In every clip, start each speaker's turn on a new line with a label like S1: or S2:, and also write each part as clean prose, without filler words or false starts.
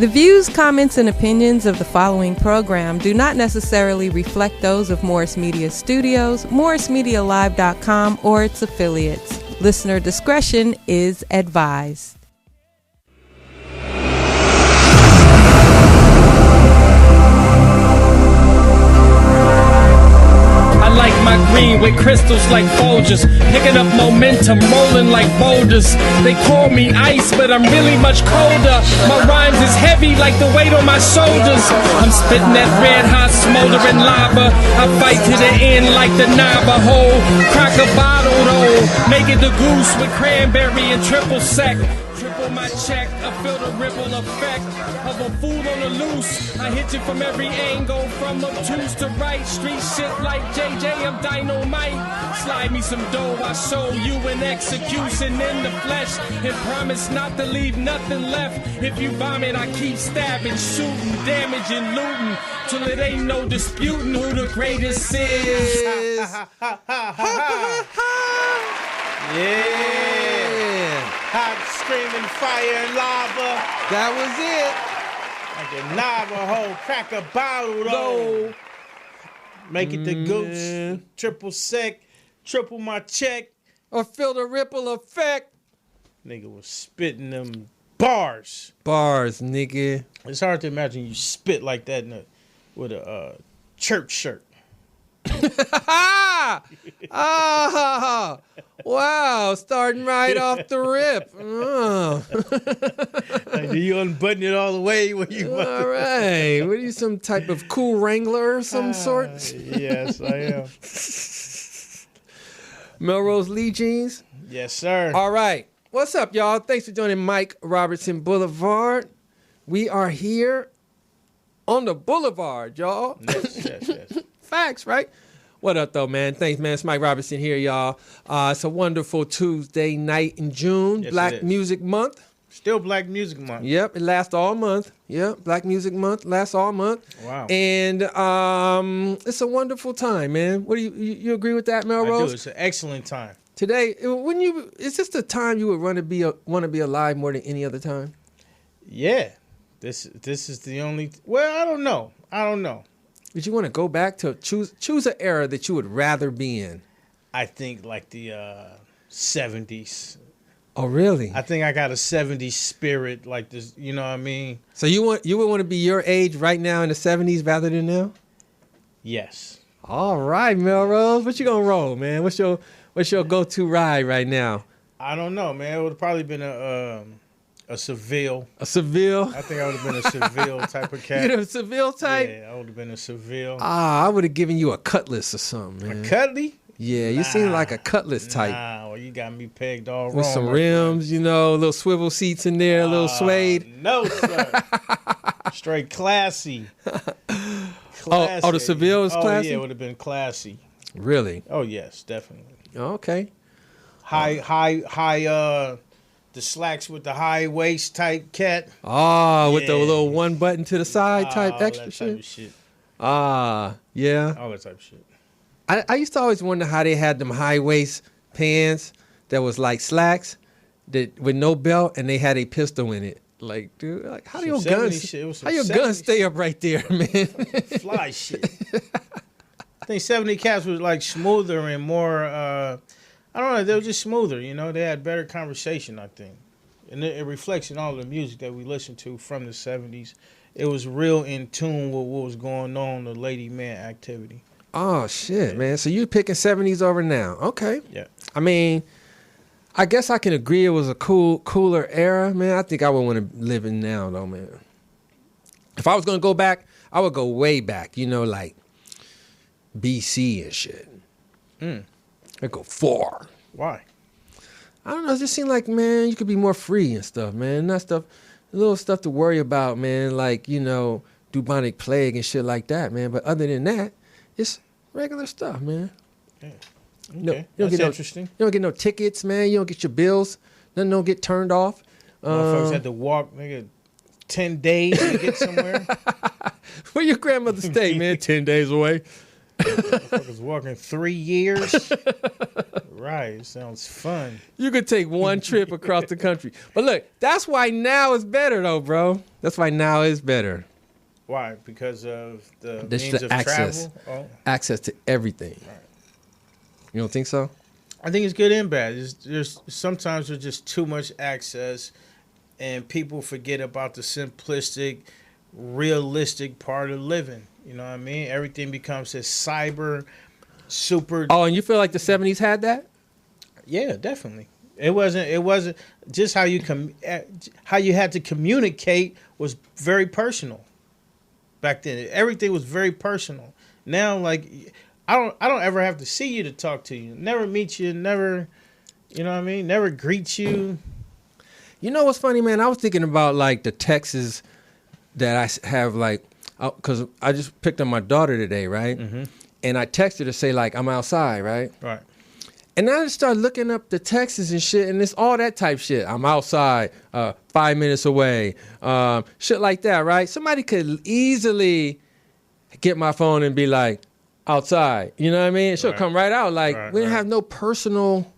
S1: The views, comments, and opinions of the following program do not necessarily reflect those of Morris Media Studios, MorrisMediaLive.com, or its affiliates. Listener discretion is advised.
S2: Like my green with crystals like Folgers, picking up momentum, rolling like boulders. They call me ice, but I'm really much colder. My rhymes is heavy like the weight on my shoulders. I'm spitting that red hot smoldering lava. I fight to the end like the Navajo. Crack a bottle though, make it the goose with cranberry and triple sec. Triple my check, I feel the ripple effect of a fool on the loose. I hit you from every angle, from obtuse to right. Street shit like JJ, I'm dynamite. Slide me some dough, I show you an execution in the flesh. And promise not to leave nothing left. If you vomit, I keep stabbing, shooting, damaging, looting, till it ain't no disputing who the greatest is.
S3: Yeah. Hot screaming fire and lava.
S4: That was
S3: it. Like a Navajo, crack a bottle though. Make it the goose. Triple sec. Triple my check.
S4: Or feel the ripple effect.
S3: Nigga was spitting them bars.
S4: Bars, nigga.
S3: It's hard to imagine you spit like that with a church shirt.
S4: Wow, starting right off the rip. Oh.
S3: Like, do you unbutton it all the way when you
S4: all right. What are you, some type of cool wrangler of some sort?
S3: Yes, I am.
S4: Melrose Lee jeans?
S3: Yes, sir.
S4: All right. What's up, y'all? Thanks for joining Mike Robertson Boulevard. We are here on the boulevard, y'all.
S3: Yes.
S4: Facts, right? What up, though, man? Thanks, man. It's Mike Robertson here, y'all. It's a wonderful Tuesday night in June.
S3: Yes,
S4: Black Music Month.
S3: Still Black Music Month.
S4: Yep, it lasts all month. Yep, Black Music Month lasts all month.
S3: Wow.
S4: And it's a wonderful time, man. What do you agree with that, Melrose?
S3: I do. It's an excellent time.
S4: Today, is this the time you would want to be alive more than any other time?
S3: Yeah. This is the only. Well, I don't know.
S4: Would you want to go back to choose an era that you would rather be in?
S3: I think like the 70s.
S4: Oh, really?
S3: I think I got a 70s spirit like this, you know what I mean?
S4: So you would want to be your age right now in the 70s rather than now?
S3: Yes.
S4: All right, Melrose. What you going to roll, man? What's your go-to ride right now?
S3: I don't know, man. It would have probably been a Seville.
S4: A Seville?
S3: I think I would have been a Seville type of cat.
S4: You're a Seville type?
S3: Yeah, I would have been a Seville.
S4: I would have given you a Cutlass or something, man.
S3: A Cutlass?
S4: Yeah, you seem like a Cutlass type.
S3: Nah, well, you got me pegged all wrong.
S4: With some rims, little swivel seats in there, a little suede.
S3: No, sir. Straight classy.
S4: Oh, the Seville is classy?
S3: Oh, yeah, it would have been classy.
S4: Really?
S3: Oh, yes, definitely.
S4: Okay.
S3: High, the slacks with the high waist type cat.
S4: With the little one button to the side type extra
S3: that
S4: shit.
S3: Type of shit.
S4: Yeah.
S3: All that type of shit.
S4: I used to always wonder how they had them high waist pants that was like slacks that with no belt and they had a pistol in it. Like, dude, like how do your guns stay up right there, man?
S3: Fly shit. I think 70 cats was like smoother and more. I don't know. They were just smoother, They had better conversation, I think, and it reflects in all the music that we listened to from the 70s. It was real in tune with what was going on, the lady man activity.
S4: Oh shit, man! So you picking 70s over now? Okay.
S3: Yeah.
S4: I mean, I guess I can agree it was a cooler era, man. I think I would want to live in now, though, man. If I was gonna go back, I would go way back. Like BC and shit. I'd go far.
S3: Why?
S4: I don't know. It just seemed like, man, you could be more free and stuff, man. Little stuff to worry about, man. Like bubonic plague and shit like that, man. But other than that, it's regular stuff, man.
S3: Yeah. Okay.
S4: You
S3: That's interesting.
S4: You don't get no tickets, man. You don't get your bills. Nothing don't get turned off.
S3: Motherfuckers had to walk, 10 days to get somewhere.
S4: Where your grandmother stay, man? 10 days away.
S3: Motherfuckers walking 3 years. Right. It sounds fun.
S4: You could take one trip across the country. But look, that's why now is better, though, bro. That's why now is better.
S3: Why? Because of the
S4: There's
S3: means
S4: the
S3: of
S4: access.
S3: travel? Oh.
S4: Access to everything.
S3: Right.
S4: You don't think so?
S3: I think it's good and bad. Sometimes there's just too much access, and people forget about the simplistic, realistic part of living. You know what I mean? Everything becomes this cyber, super.
S4: Oh, and you feel like the 70s had that?
S3: Yeah, definitely. It wasn't just how you had to communicate was very personal. Back then, everything was very personal. Now, like, I don't ever have to see you to talk to you. Never meet you. Never, you know what I mean? Never greet you.
S4: You know what's funny, man? I was thinking about like the texts that I have, like, because I just picked up my daughter today, right? Mm-hmm. And I texted her to say like I'm outside, right?
S3: Right.
S4: And I just started looking up the texts and shit, and it's all that type shit. I'm outside, 5 minutes away, shit like that, right? Somebody could easily get my phone and be like, outside. You know what I mean? She'll come right out. Like, we didn't have no personal,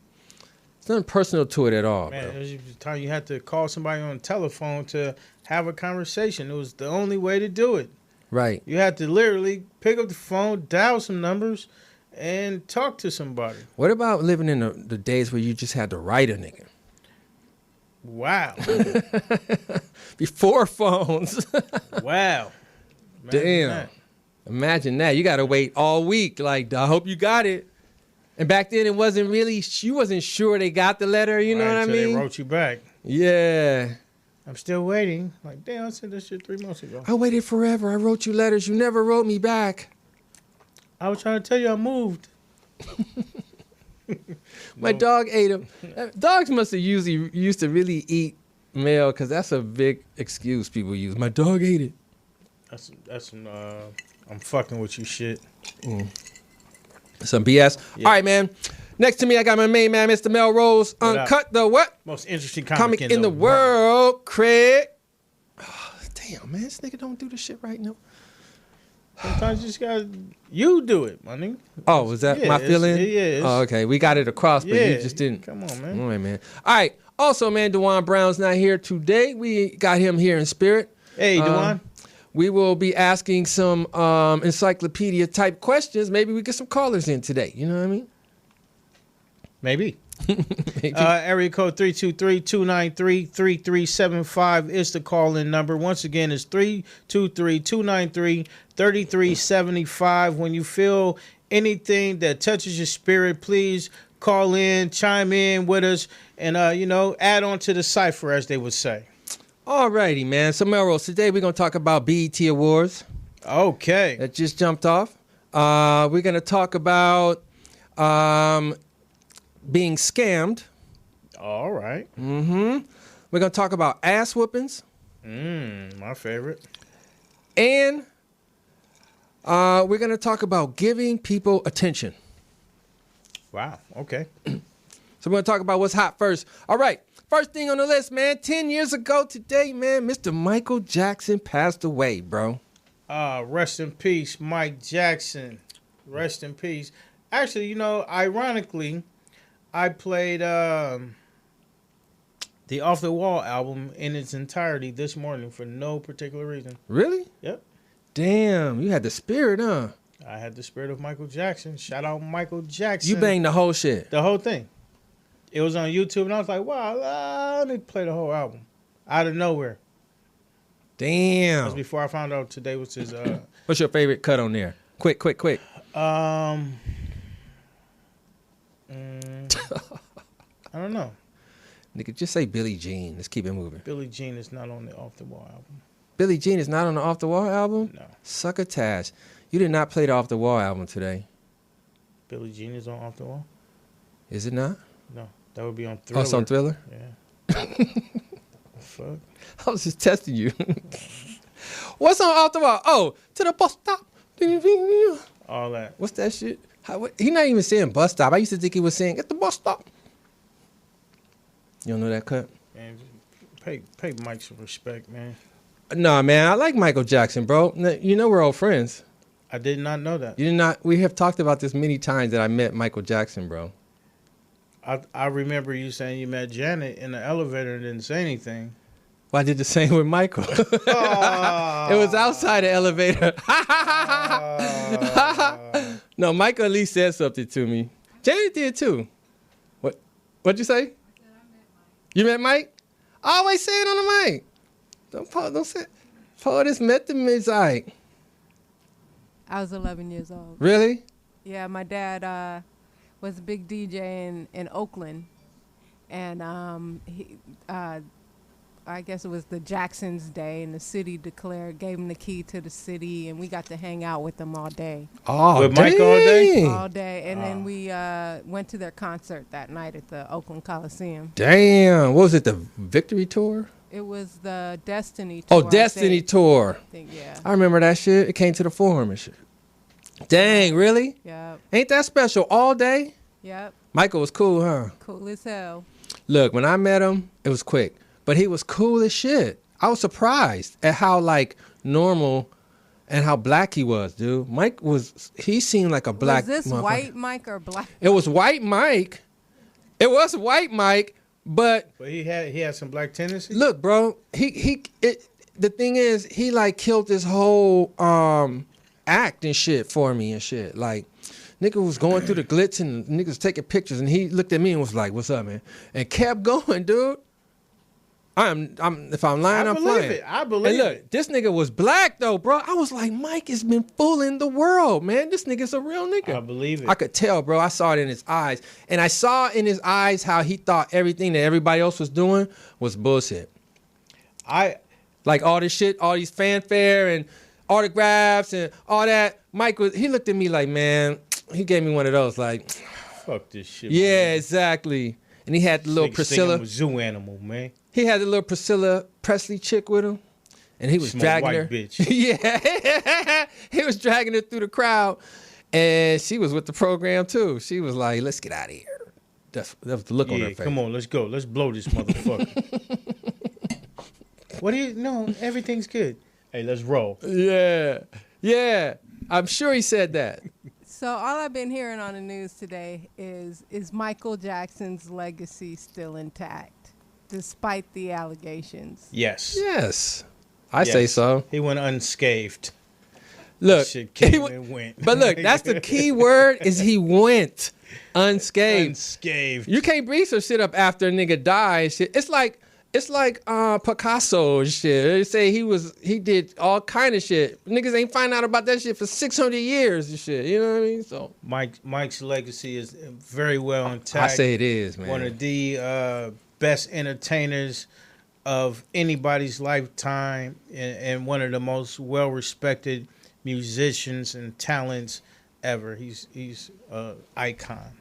S4: it's nothing personal to it at all,
S3: man,
S4: bro.
S3: it was the time you had to call somebody on the telephone to have a conversation. It was the only way to do it.
S4: Right.
S3: You had to literally pick up the phone, dial some numbers, and talk to somebody.
S4: What about living in the days where you just had to write a nigga?
S3: Wow.
S4: Before phones.
S3: Wow.
S4: Damn. Imagine that. You got to wait all week. Like, I hope you got it. And back then, it wasn't really, you wasn't sure they got the letter. You know what I mean?
S3: They wrote you back.
S4: Yeah.
S3: I'm still waiting. Like, damn, I sent this shit 3 months ago.
S4: I waited forever. I wrote you letters. You never wrote me back.
S3: I was trying to tell you I moved.
S4: My dog ate them. Dogs must have used to really eat mail, because that's a big excuse people use. My dog ate it.
S3: That's some I'm fucking with you shit.
S4: Some BS.
S3: Yeah.
S4: All right, man. Next to me, I got my main man, Mr. Melrose. Uncut the what?
S3: Most interesting
S4: Comic in the world, Craig. Oh, damn, man. This nigga don't do the shit right now.
S3: Sometimes you just gotta, you do it, my nigga.
S4: Oh, was that my feeling?
S3: Yeah.
S4: Oh, okay. We got it across, but you just didn't.
S3: Come on, man.
S4: All right, man. All right. Also, man, DeJuan Brown's not here today. We got him here in spirit.
S3: Hey, DeJuan.
S4: We will be asking some encyclopedia type questions. Maybe we get some callers in today. You know what I mean?
S3: Maybe.
S4: Maybe.
S3: Area code 323-293-3375 is the call-in number. Once again, it's 323-293-3375. When you feel anything that touches your spirit, please call in, chime in with us, and, add on to the cipher, as they would say.
S4: All righty, man. So, Melrose, today we're going to talk about BET Awards.
S3: Okay.
S4: That just jumped off. We're going to talk about being scammed.
S3: All right.
S4: Mm-hmm. We're going to talk about ass whoopings.
S3: My favorite.
S4: And we're going to talk about giving people attention.
S3: Wow. Okay.
S4: So we're going to talk about what's hot first. All right. First thing on the list, man. 10 years ago today, man, Mr. Michael Jackson passed away, bro.
S3: Rest in peace, Mike Jackson. Rest in peace. Actually, ironically, I played the Off the Wall album in its entirety this morning for no particular reason.
S4: Really?
S3: Yep.
S4: Damn, you had the spirit, huh?
S3: I had the spirit of Michael Jackson. Shout out Michael Jackson.
S4: You banged the whole shit.
S3: The whole thing. It was on YouTube, and I was like, wow, I need to play the whole album. Out of nowhere.
S4: Damn.
S3: That was before I found out today was his...
S4: What's your favorite cut on there? Quick.
S3: I don't know.
S4: Nigga, just say Billie Jean. Let's keep it moving.
S3: Billie Jean is not on the Off the Wall album.
S4: Billie Jean is not on the Off the Wall album?
S3: No.
S4: Succotash. You did not play the Off the Wall album today.
S3: Billie Jean is on Off the Wall?
S4: Is it not?
S3: No. That would be on Thriller.
S4: Oh, it's on Thriller?
S3: Yeah. Fuck.
S4: I was just testing you. What's on Off the Wall? Oh, to the bus stop.
S3: All that.
S4: What's that shit? He not even saying bus stop. I used to think he was saying at the bus stop. You don't know that cut?
S3: Man, pay Mike some respect, man.
S4: Nah, man. I like Michael Jackson, bro. You know we're old friends.
S3: I did not know that.
S4: You did not. We have talked about this many times that I met Michael Jackson, bro.
S3: I remember you saying you met Janet in the elevator and didn't say anything.
S4: Well, I did the same with Michael.
S3: Oh.
S4: It was outside the elevator. No, Michael at least said something to me. Janet did too. What'd you say? You met Mike? I always say it on the mic. Don't say it. Paul just met the Mizike.
S1: I was 11 years old.
S4: Really?
S1: Yeah, my dad was a big DJ in Oakland, and he I guess it was the Jackson's Day, and the city gave him the key to the city, and we got to hang out with them all day.
S4: Oh,
S3: with Mike all day?
S1: All day, and then we went to their concert that night at the Oakland Coliseum.
S4: Damn. What was it, the Victory Tour?
S1: It was the Destiny Tour.
S4: Oh, Destiny Tour.
S1: I think, yeah.
S4: I remember that shit. It came to the Forum and shit. Dang, really?
S1: Yep.
S4: Ain't that special? All day?
S1: Yep.
S4: Michael was cool, huh?
S1: Cool as hell.
S4: Look, when I met him, it was quick. But he was cool as shit. I was surprised at how, like, normal and how black he was, dude. Mike he seemed like a black
S1: Was this white Mike or black?
S4: It was white Mike. It was white Mike, but
S3: he had some black tendencies.
S4: look, bro, the thing is, he, like, killed this whole act and shit for me and shit. Like, nigga was going through the glitz and niggas taking pictures, and he looked at me and was like, "What's up, man?" And kept going, dude. If I'm lying, I'm playing.
S3: I believe
S4: it. Look, this nigga was black though, bro. I was like, Mike has been fooling the world, man. This nigga's a real nigga.
S3: I believe it.
S4: I could tell, bro. I saw it in his eyes. And I saw in his eyes how he thought everything that everybody else was doing was bullshit. Like all this shit, all these fanfare and autographs and all that. He looked at me like, man, he gave me one of those, like,
S3: fuck this shit.
S4: Yeah,
S3: man.
S4: Exactly. And he had the little Priscilla.
S3: I'm a zoo animal, man.
S4: He had the little Priscilla Presley chick with him, and he was dragging her.
S3: Bitch.
S4: Yeah, he was dragging her through the crowd, and she was with the program too. She was like, "Let's get out of here." That was the look on her face.
S3: Come on, let's go. Let's blow this motherfucker. What do you? No, everything's good. Hey, let's roll.
S4: Yeah. I'm sure he said that.
S1: So all I've been hearing on the news today is Michael Jackson's legacy still intact, despite the allegations?
S3: Yes.
S4: I say so.
S3: He went unscathed.
S4: Look,
S3: shit came and went.
S4: But look, that's the key word is he went unscathed.
S3: Unscathed.
S4: You can't bring some shit up after a nigga dies. It's like Picasso and shit. They say he did all kind of shit. Niggas ain't find out about that shit for 600 years and shit. You know what I mean? So
S3: Mike's legacy is very well intact.
S4: I say it is, man.
S3: One of the best entertainers of anybody's lifetime, and one of the most well-respected musicians and talents ever. He's an icon.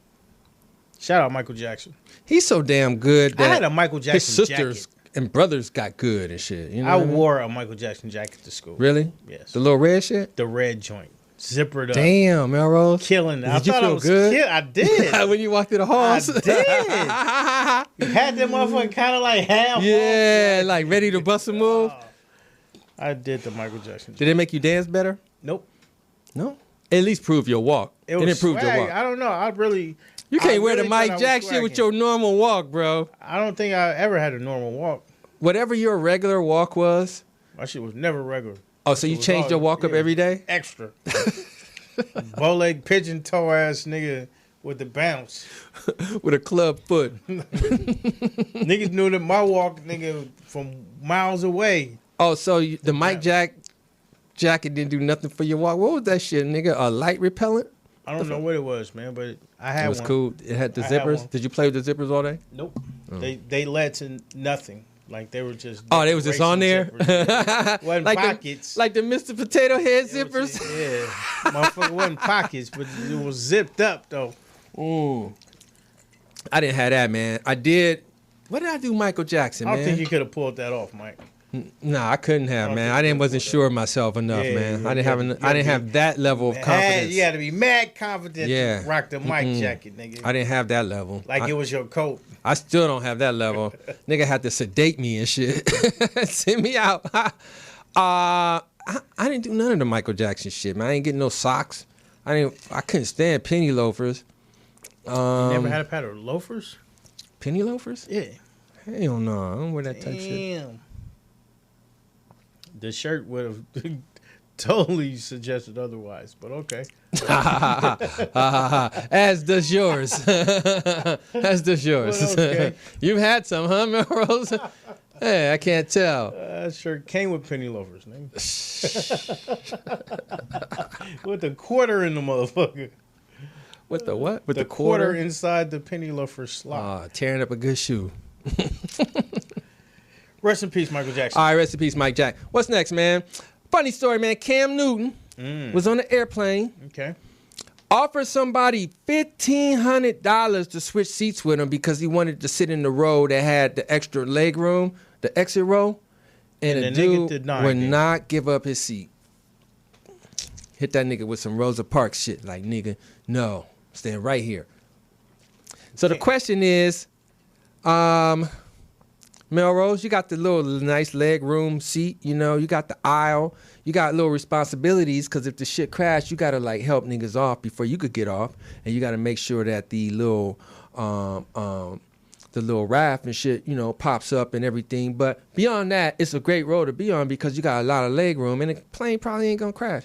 S3: Shout out Michael Jackson.
S4: He's so damn good that
S3: I had a Michael Jackson
S4: his sisters
S3: jacket.
S4: And brothers got good and shit. You know
S3: I
S4: what mean?
S3: wore a Michael Jackson jacket to school.
S4: Really?
S3: Yes.
S4: The little red shit?
S3: The red joint. Zippered up.
S4: Damn, Melrose.
S3: Killing it.
S4: Did you feel good?
S3: I did.
S4: When you walked through the halls?
S3: I did. You had that motherfucker kind of like half
S4: yeah,
S3: off,
S4: like ready to bust a move.
S3: I did the Michael Jackson jacket.
S4: Did it make you dance better?
S3: Nope.
S4: No? At least prove your walk.
S3: It
S4: improved your walk.
S3: I don't know.
S4: You can't wear the Mike Jack shit with your normal walk, bro.
S3: I don't think I ever had a normal walk.
S4: Whatever your regular walk was.
S3: My shit was never regular.
S4: Oh, so you changed your walk up every day?
S3: Extra. Bow-leg pigeon toe ass nigga with the bounce.
S4: With a club foot.
S3: Niggas knew that my walk, nigga, from miles away.
S4: Oh, so the Mike Jack jacket didn't do nothing for your walk? What was that shit, nigga? A light repellent?
S3: I don't know what it was, man, but I had one.
S4: It was cool. It had the zippers. Did you play with the zippers all day?
S3: Nope. Oh. They led to nothing. Like they were just.
S4: Oh, they was just on there.
S3: Wasn't
S4: like
S3: pockets.
S4: Like the Mr. Potato Head zippers.
S3: Yeah, motherfucker wasn't pockets, but it was zipped up though.
S4: Ooh. I didn't have that, man. I did. What did I do, Michael Jackson?
S3: I don't think you could have pulled that off, Mike.
S4: Nah, I couldn't have, man. I wasn't sure of myself enough, man. I didn't have that level of confidence.
S3: You had to be mad confident to rock the Mike jacket, nigga.
S4: I didn't have that level.
S3: Like it was your coat.
S4: I still don't have that level. Nigga had to sedate me and shit. Send me out. I didn't do none of the Michael Jackson shit, man. I ain't getting no socks. I couldn't stand penny loafers.
S3: You never had a pair of loafers?
S4: Penny loafers?
S3: Yeah.
S4: Hell no, I don't wear that type shit.
S3: Damn. The shirt would have totally suggested otherwise, but okay.
S4: As does yours. As does yours.
S3: Well, okay.
S4: You've had some, huh, Melrose? Hey, I can't tell.
S3: That shirt came with penny loafers, nigga. With the quarter in the motherfucker.
S4: With the what? With
S3: the quarter inside the penny loafer slot.
S4: Tearing up a good shoe.
S3: Rest in peace, Michael Jackson.
S4: All right, rest in peace, Mike Jack. What's next, man? Funny story, man. Cam Newton was on the airplane.
S3: Okay.
S4: Offered somebody $1,500 to switch seats with him because he wanted to sit in the row that had the extra leg room, the exit row. And the dude would not give up his seat. Hit that nigga with some Rosa Parks shit. Like, nigga, no. Stand right here. So the question is, Melrose, you got the little nice leg room seat, you know, you got the aisle, you got little responsibilities because if the shit crash, you got to like help niggas off before you could get off, and you got to make sure that the little raft and shit, you know, pops up and everything. But beyond that, it's a great road to be on because you got a lot of leg room and the plane probably ain't gonna crash.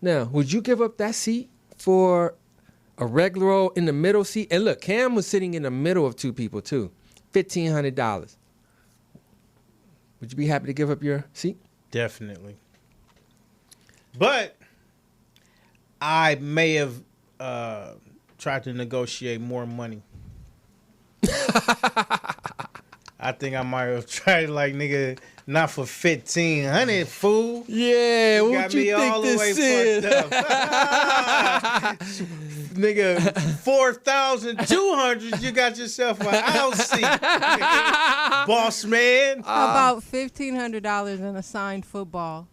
S4: Now, would you give up that seat for a regular row in the middle seat? And look, Cam was sitting in the middle of two people too. $1,500. Would you be happy to give up your seat?
S3: Definitely. But I may have tried to negotiate more money. I think I might have tried, like, nigga, not for $1,500, fool.
S4: Yeah,
S3: You
S4: what
S3: got
S4: you
S3: me
S4: think
S3: all the way
S4: this is?
S3: fucked up. Nigga, 4,200, you got yourself an aisle seat. Boss man.
S1: How about $1,500 in a signed football?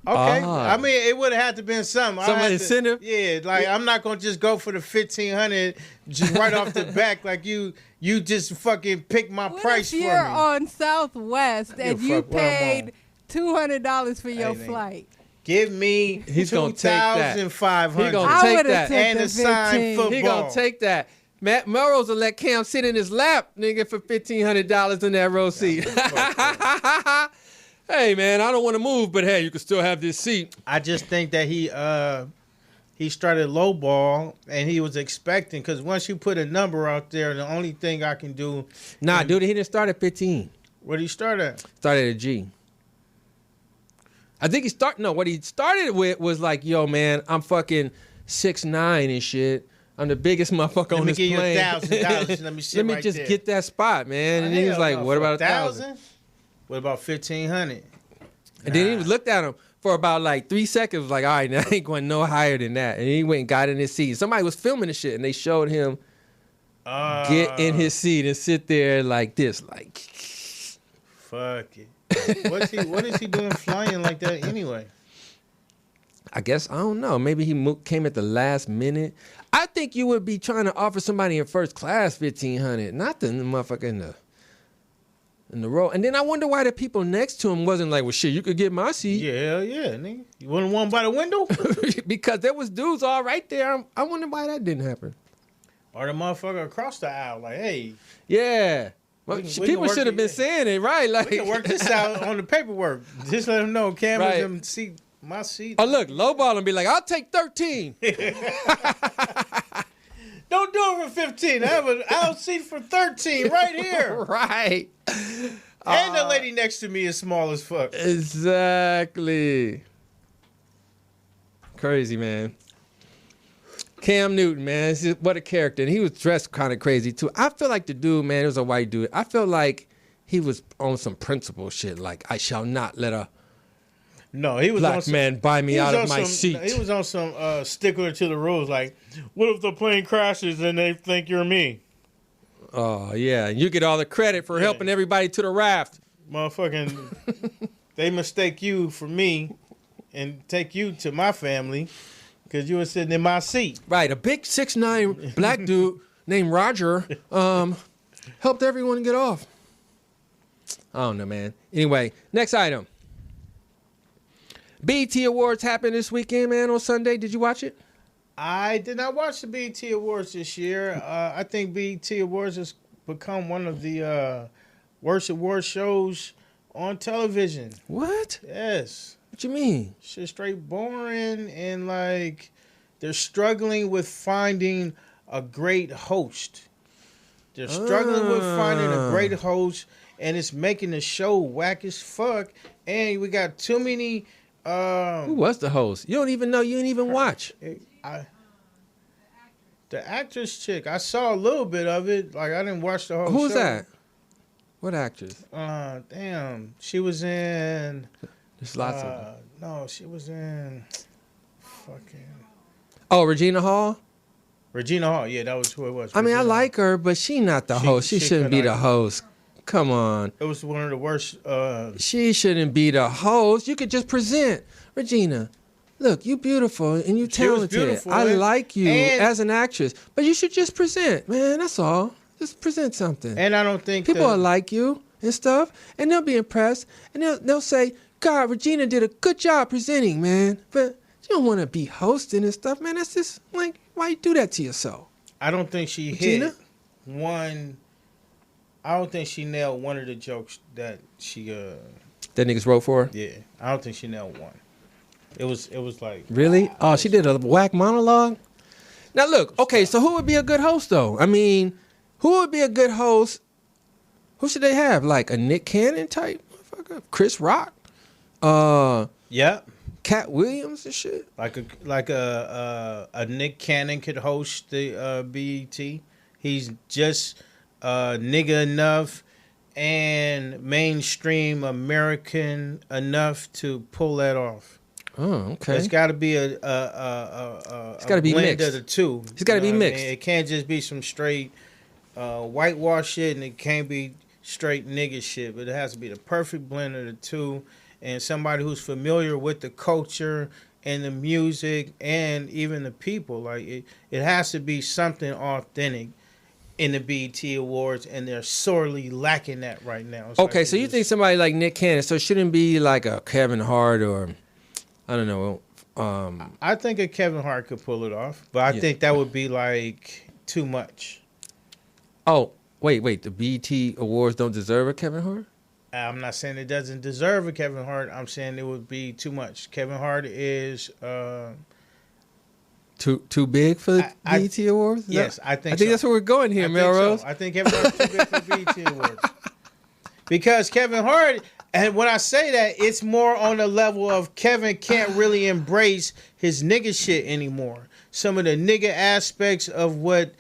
S3: Okay, I mean, it would have had to been something.
S4: Some incentive?
S3: Yeah, like, I'm not going to just go for the $1,500 just right off the back like you just fucking pick my price for me.
S1: You're on Southwest and you paid $200 for your
S3: Hey,
S1: flight.
S3: Give me $2,500.
S4: He gonna take that.
S3: And a signed football.
S4: He gonna take that. Matt Melrose will let Cam sit in his lap, nigga, for $1,500 in that row seat. Hey, man, I don't want to move, but hey, you can still have this seat.
S3: I just think that he started lowball and he was expecting, because once you put a number out there, the only thing I can do.
S4: Nah, dude, he didn't start at 15.
S3: What did he start at?
S4: Started at a G. I think what he started with was like, yo, man, I'm fucking 6'9" and shit. I'm the biggest motherfucker on this plane.
S3: Let me give you $1,000. Let me sit
S4: Let me
S3: right
S4: just
S3: there.
S4: get that spot, man. And then he's like, what about 1,000?
S3: What about 1,500?
S4: And then he looked at him for about like 3 seconds, like, all right, now I ain't going no higher than that. And he went and got in his seat. Somebody was filming the shit, and they showed him get in his seat and sit there like this, like.
S3: Fuck it. What is he doing flying like that anyway?
S4: I guess, I don't know. Maybe he came at the last minute. I think you would be trying to offer somebody in first class $1,500, not the motherfucker in the row. And then I wonder why the people next to him wasn't like, well, shit, you could get my seat.
S3: Yeah, nigga. You wouldn't want by the window?
S4: Because there was dudes all right there. I wonder why that didn't happen.
S3: Or the motherfucker across the aisle, like, hey.
S4: Yeah. Well, people should have been saying it, right? Like,
S3: we can work this out on the paperwork. Just let them know, Cam,
S4: right.
S3: My seat.
S4: Oh, look, lowball and be like, I'll take 13.
S3: Don't do it for 15. I have an aisle seat for 13 right here.
S4: Right.
S3: And the lady next to me is small as fuck.
S4: Exactly. Crazy, man. Cam Newton, man, what a character. And he was dressed kind of crazy, too. I feel like the dude, man, it was a white dude. I felt like he was on some principle shit, like, I shall not let a black man buy me out of my seat.
S3: He was on some stickler to the rules, like, what if the plane crashes and they think you're me?
S4: Oh, yeah. And you get all the credit for helping everybody to the raft.
S3: Motherfucking, they mistake you for me and take you to my family because you were sitting in my seat.
S4: Right. A big 6'9" black dude named Roger helped everyone get off. I don't know, man. Anyway, next item. BET Awards happened this weekend, man, on Sunday. Did you watch it?
S3: I did not watch the BET Awards this year. I think BET Awards has become one of the worst award shows on television.
S4: What?
S3: Yes.
S4: What you mean?
S3: It's just straight boring, and like they're struggling with finding a great host. They're struggling with finding a great host, and it's making the show whack as fuck. And we got too many.
S4: Who was the host? You don't even know. You didn't even watch.
S3: The actress chick. I saw a little bit of it. Like I didn't watch the whole show.
S4: Who's that? What actress?
S3: Damn. She was in.
S4: There's lots of them.
S3: No, she was in. Fucking.
S4: Oh, Regina Hall.
S3: Regina Hall. Yeah, that was who it was.
S4: I mean,
S3: Regina
S4: I like her, but she not the host. She shouldn't be the host. Come on.
S3: It was one of the worst.
S4: She shouldn't be the host. You could just present. Regina, look, you beautiful and you talented. I like you as an actress, but you should just present, man. That's all. Just present something.
S3: And I don't think
S4: people will like you and stuff, and they'll be impressed, and they'll say, God, Regina did a good job presenting, man. But you don't want to be hosting and stuff, man. That's just like, why you do that to yourself?
S3: I don't think she
S4: Regina?
S3: hit one. I don't think she nailed one of the jokes that she
S4: that niggas wrote for her?
S3: Yeah, I don't think she nailed one. It was like
S4: really? Oh, she did a whack monologue. Now look, okay, so who would be a good host though? I mean, who would be a good host? Who should they have? Like a Nick Cannon type motherfucker? Chris Rock?
S3: Yeah.
S4: Cat Williams and shit?
S3: Like a Nick Cannon could host the BET. He's just nigga enough and mainstream American enough to pull that off.
S4: Oh, okay.
S3: It's got to be a
S4: it's got to be
S3: blend
S4: mixed.
S3: of the two.
S4: It's got to be mixed.
S3: I mean? It can't just be some straight whitewash shit, and it can't be straight nigga shit. But it has to be the perfect blend of the two, and somebody who's familiar with the culture and the music and even the people. Like it has to be something authentic in the BET Awards, and they're sorely lacking that right now. It's
S4: okay,
S3: like
S4: so you think somebody like Nick Cannon, so it shouldn't be like a Kevin Hart or, I don't know.
S3: I think a Kevin Hart could pull it off, but I think that would be like too much.
S4: Oh, wait, the BET Awards don't deserve a Kevin Hart?
S3: I'm not saying it doesn't deserve a Kevin Hart. I'm saying it would be too much. Kevin Hart is
S4: too big for the BET Awards?
S3: Yes, I think
S4: that's where we're going here, Melrose.
S3: So. I think Kevin Hart's too big for the BET Awards. Because Kevin Hart, and when I say that, it's more on the level of Kevin can't really embrace his nigga shit anymore. Some of the nigga aspects of what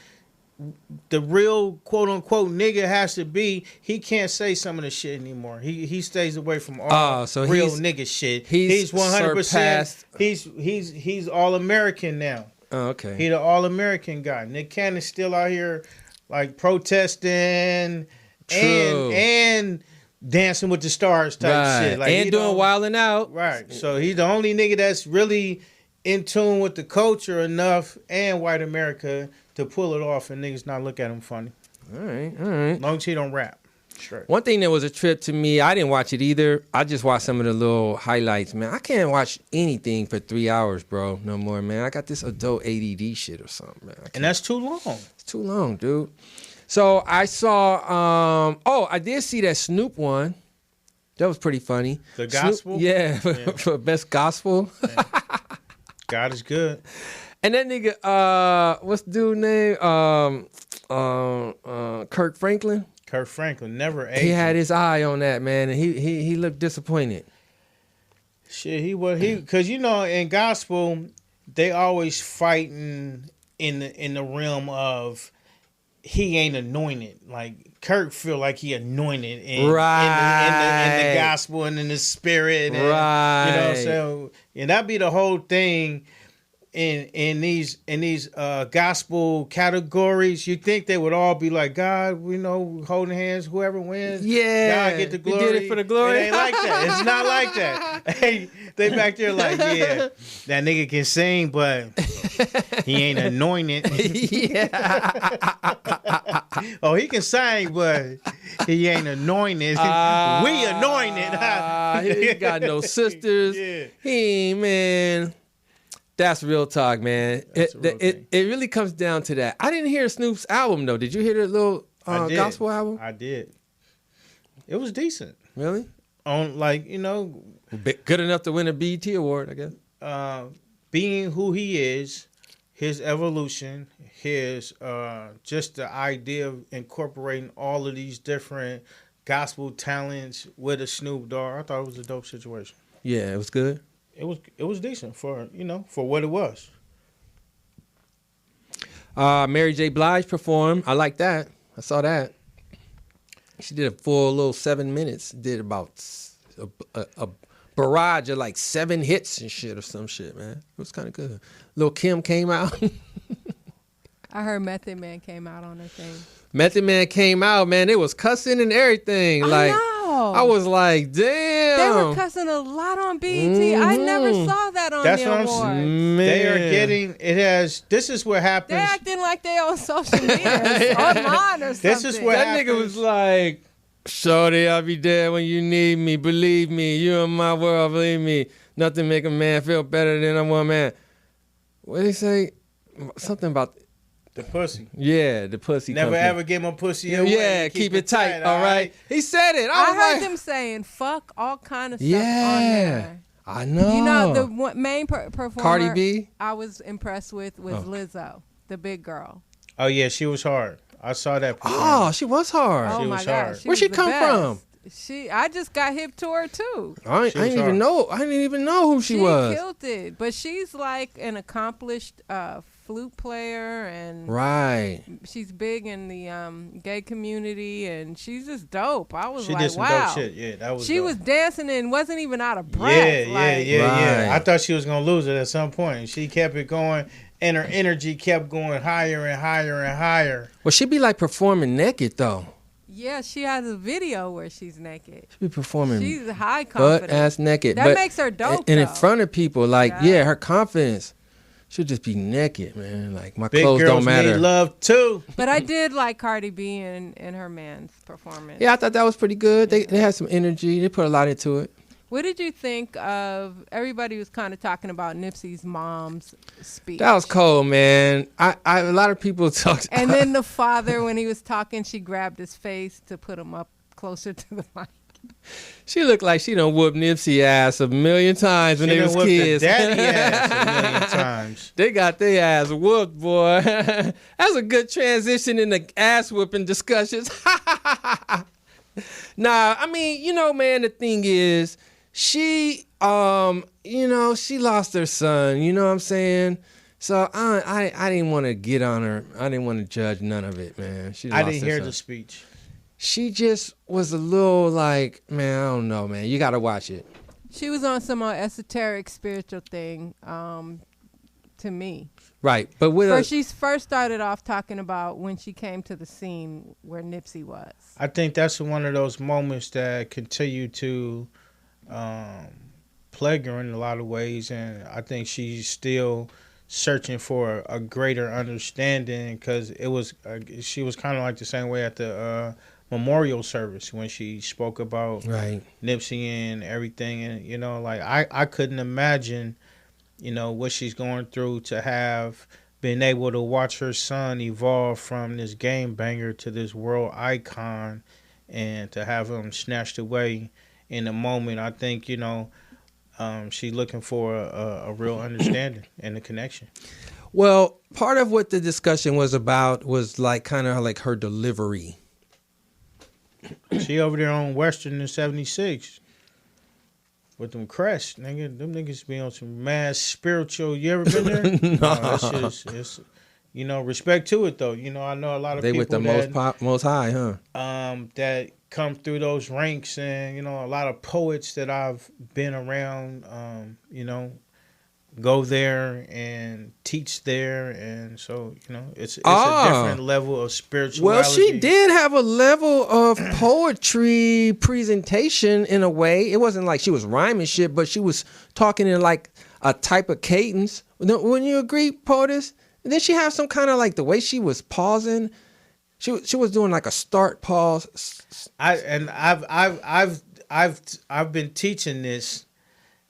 S3: the real quote unquote nigga has to be, he can't say some of the shit anymore. He stays away from all real nigga shit. He's 100%. He's all American now.
S4: Oh, okay.
S3: He's the all American guy. Nick Cannon's still out here like protesting and Dancing with the Stars type shit. Like,
S4: and doing Wildin' Out.
S3: Right. So he's the only nigga that's really in tune with the culture enough and white America to pull it off, and niggas not look at him funny.
S4: All right.
S3: Long as he don't rap. Sure.
S4: One thing that was a trip to me, I didn't watch it either. I just watched some of the little highlights, man. I can't watch anything for 3 hours, bro, no more, man. I got this adult ADD shit or something, man.
S3: And that's too long.
S4: It's too long, dude. So I saw, I did see that Snoop one. That was pretty funny.
S3: The gospel?
S4: Snoop, for best gospel.
S3: Yeah. God is good.
S4: And that nigga, what's the dude's name? Kirk Franklin.
S3: Kirk Franklin never aged.
S4: He had his eye on that, man, and he looked disappointed.
S3: Shit, because in gospel they always fighting in the realm of he ain't anointed. Like Kirk feel like he anointed in the gospel and in the spirit, and,
S4: right?
S3: You know, so and that be the whole thing. In these gospel categories, you think they would all be like, God, holding hands, whoever wins, God get the glory.
S4: You did it for the glory.
S3: It ain't like that. It's not like that. Hey, they back there like, yeah, that nigga can sing, but he ain't anointed. Oh, he can sing, but he ain't anointed. We anointed.
S4: He ain't got no sisters.
S3: Yeah.
S4: He ain't, man. That's real talk, man. It really comes down to that. I didn't hear Snoop's album though. Did you hear the little gospel album?
S3: I did. It was decent.
S4: Really?
S3: On
S4: Good enough to win a BET award, I guess.
S3: Being who he is, his evolution, his just the idea of incorporating all of these different gospel talents with a Snoop Dogg. I thought it was a dope situation.
S4: Yeah, it was good.
S3: It was decent for what it was.
S4: Mary J. Blige performed. I like that. I saw that. She did a full little 7 minutes. Did about a barrage of like 7 hits and shit or some shit, man. It was kind of good. Lil Kim came out.
S1: I heard Method Man came out on her thing.
S4: Method Man came out, man. It was cussing and everything. I was like, damn.
S1: They were cussing a lot on BET. Mm-hmm. I never saw that on the awards.
S3: Man. They are getting, this is what happens.
S1: They're acting like they on social media online or something.
S3: This is what
S4: that nigga was like, shorty, I'll be there when you need me. Believe me, you're in my world, believe me. Nothing make a man feel better than a woman. What did he say? Something about
S3: the pussy.
S4: Yeah, the pussy.
S3: Never ever get my pussy away.
S4: Yeah, keep it tight, all right? He said it.
S1: I heard them saying fuck all kind of stuff on there.
S4: I know.
S1: You know, the main performer
S4: Cardi B
S1: I was impressed with was Lizzo, the big girl.
S3: Oh, yeah, she was hard. I saw that.
S4: Oh, she was hard.
S1: Oh, my God.
S4: Where'd she come from?
S1: I just got hip to her too.
S4: I didn't even know who she was.
S1: She killed it, but she's like an accomplished flute player, and she's big in the gay community, and she's just dope. I was
S3: she
S1: like,
S3: did some
S1: wow.
S3: dope shit. Yeah, that was.
S1: She
S3: dope.
S1: was dancing and wasn't even out of breath.
S3: Yeah. I thought she was gonna lose it at some point. She kept it going, and her energy kept going higher and higher and higher.
S4: Well, she'd be like performing naked though.
S1: Yeah, she has a video where she's naked.
S4: She be performing.
S1: She's high confidence.
S4: Butt ass naked.
S1: That makes her dope.
S4: And in front of people, like her confidence. She'll just be naked, man. Like my
S3: Big
S4: clothes don't matter.
S3: Big girls need love too.
S1: But I did like Cardi B and her man's performance.
S4: Yeah, I thought that was pretty good. They had some energy. They put a lot into it.
S1: What did you think of? Everybody was kind of talking about Nipsey's mom's speech.
S4: That was cold, man. A lot of people talked.
S1: And then the father, when he was talking, she grabbed his face to put him up closer to the mic.
S4: She looked like she done whooped Nipsey ass a million times when they was kids.
S3: The daddy ass a million times.
S4: They got their ass whooped, boy. That's a good transition in the ass whooping discussions. Nah, I mean, man, the thing is, she, she lost her son. You know what I'm saying? So I didn't want to get on her. I didn't want to judge none of it, man.
S3: I didn't hear the speech.
S4: She just was a little like, man, I don't know, man. You got to watch it.
S1: She was on some esoteric spiritual thing to me.
S4: Right. But
S1: she first started off talking about when she came to the scene where Nipsey was.
S3: I think that's one of those moments that continue to plague her in a lot of ways. And I think she's still searching for a greater understanding because she was kind of like the same way at the memorial service when she spoke about Nipsey and everything, and I couldn't imagine what she's going through to have been able to watch her son evolve from this game banger to this world icon, and to have him snatched away in a moment. I think she's looking for a real understanding and a connection.
S4: Well, part of what the discussion was about was like kind of like her delivery.
S3: She over there on Western in 76 with them crests, nigga. Them niggas be on some mad spiritual. You ever been there? No. It's respect to it though. I know a lot of
S4: people
S3: with the
S4: most high, huh?
S3: That come through those ranks, and a lot of poets that I've been around. Go there and teach there, and so it's a different level of spirituality.
S4: Well, she did have a level of poetry presentation in a way. It wasn't like she was rhyming shit, but she was talking in like a type of cadence. Wouldn't you agree, Poetess? And then she had some kind of like the way she was pausing. She was doing like a start pause. I've
S3: been teaching this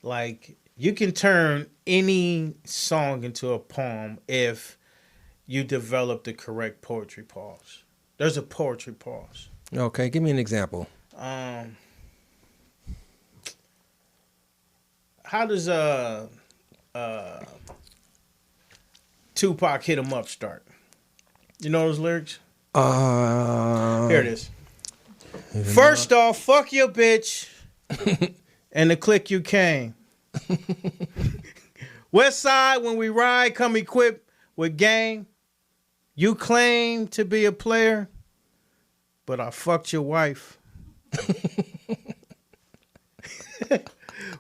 S3: like. You can turn any song into a poem if you develop the correct poetry pause. There's a poetry pause.
S4: Okay, give me an example.
S3: How does Tupac Hit 'Em Up start? You know those lyrics? Here it is. First off, fuck your bitch and the clique you came. West side, when we ride, come equipped with game. You claim to be a player, but I fucked your wife.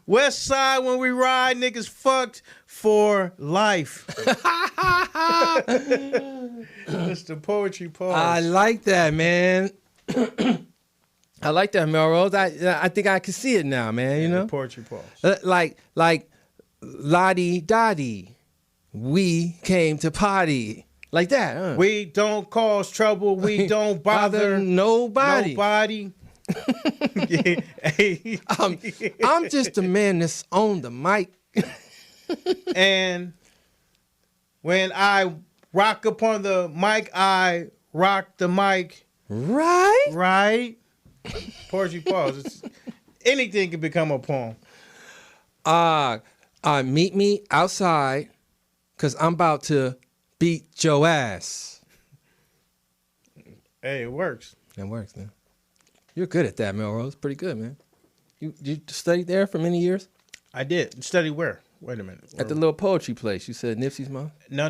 S3: West side, when we ride, niggas fucked for life. That's the poetry pause.
S4: I like that, man. I like that, Melrose. I think I can see it now, man. You know,
S3: poetry pause.
S4: Like Lottie Dottie, we came to party. Like that, huh?
S3: We don't cause trouble. We don't bother
S4: nobody.
S3: Yeah, hey.
S4: I'm just a man that's on the mic.
S3: And when I rock upon the mic, I rock the mic.
S4: Right?
S3: Poetry pause. Anything can become a poem.
S4: Meet me outside, because I'm about to beat your ass.
S3: Hey, it works.
S4: It works, man. You're good at that, Melrose. Pretty good, man. You studied there for many years?
S3: I did. Study where? Wait a minute.
S4: At the little poetry place. You said Nipsey's mom?
S3: No.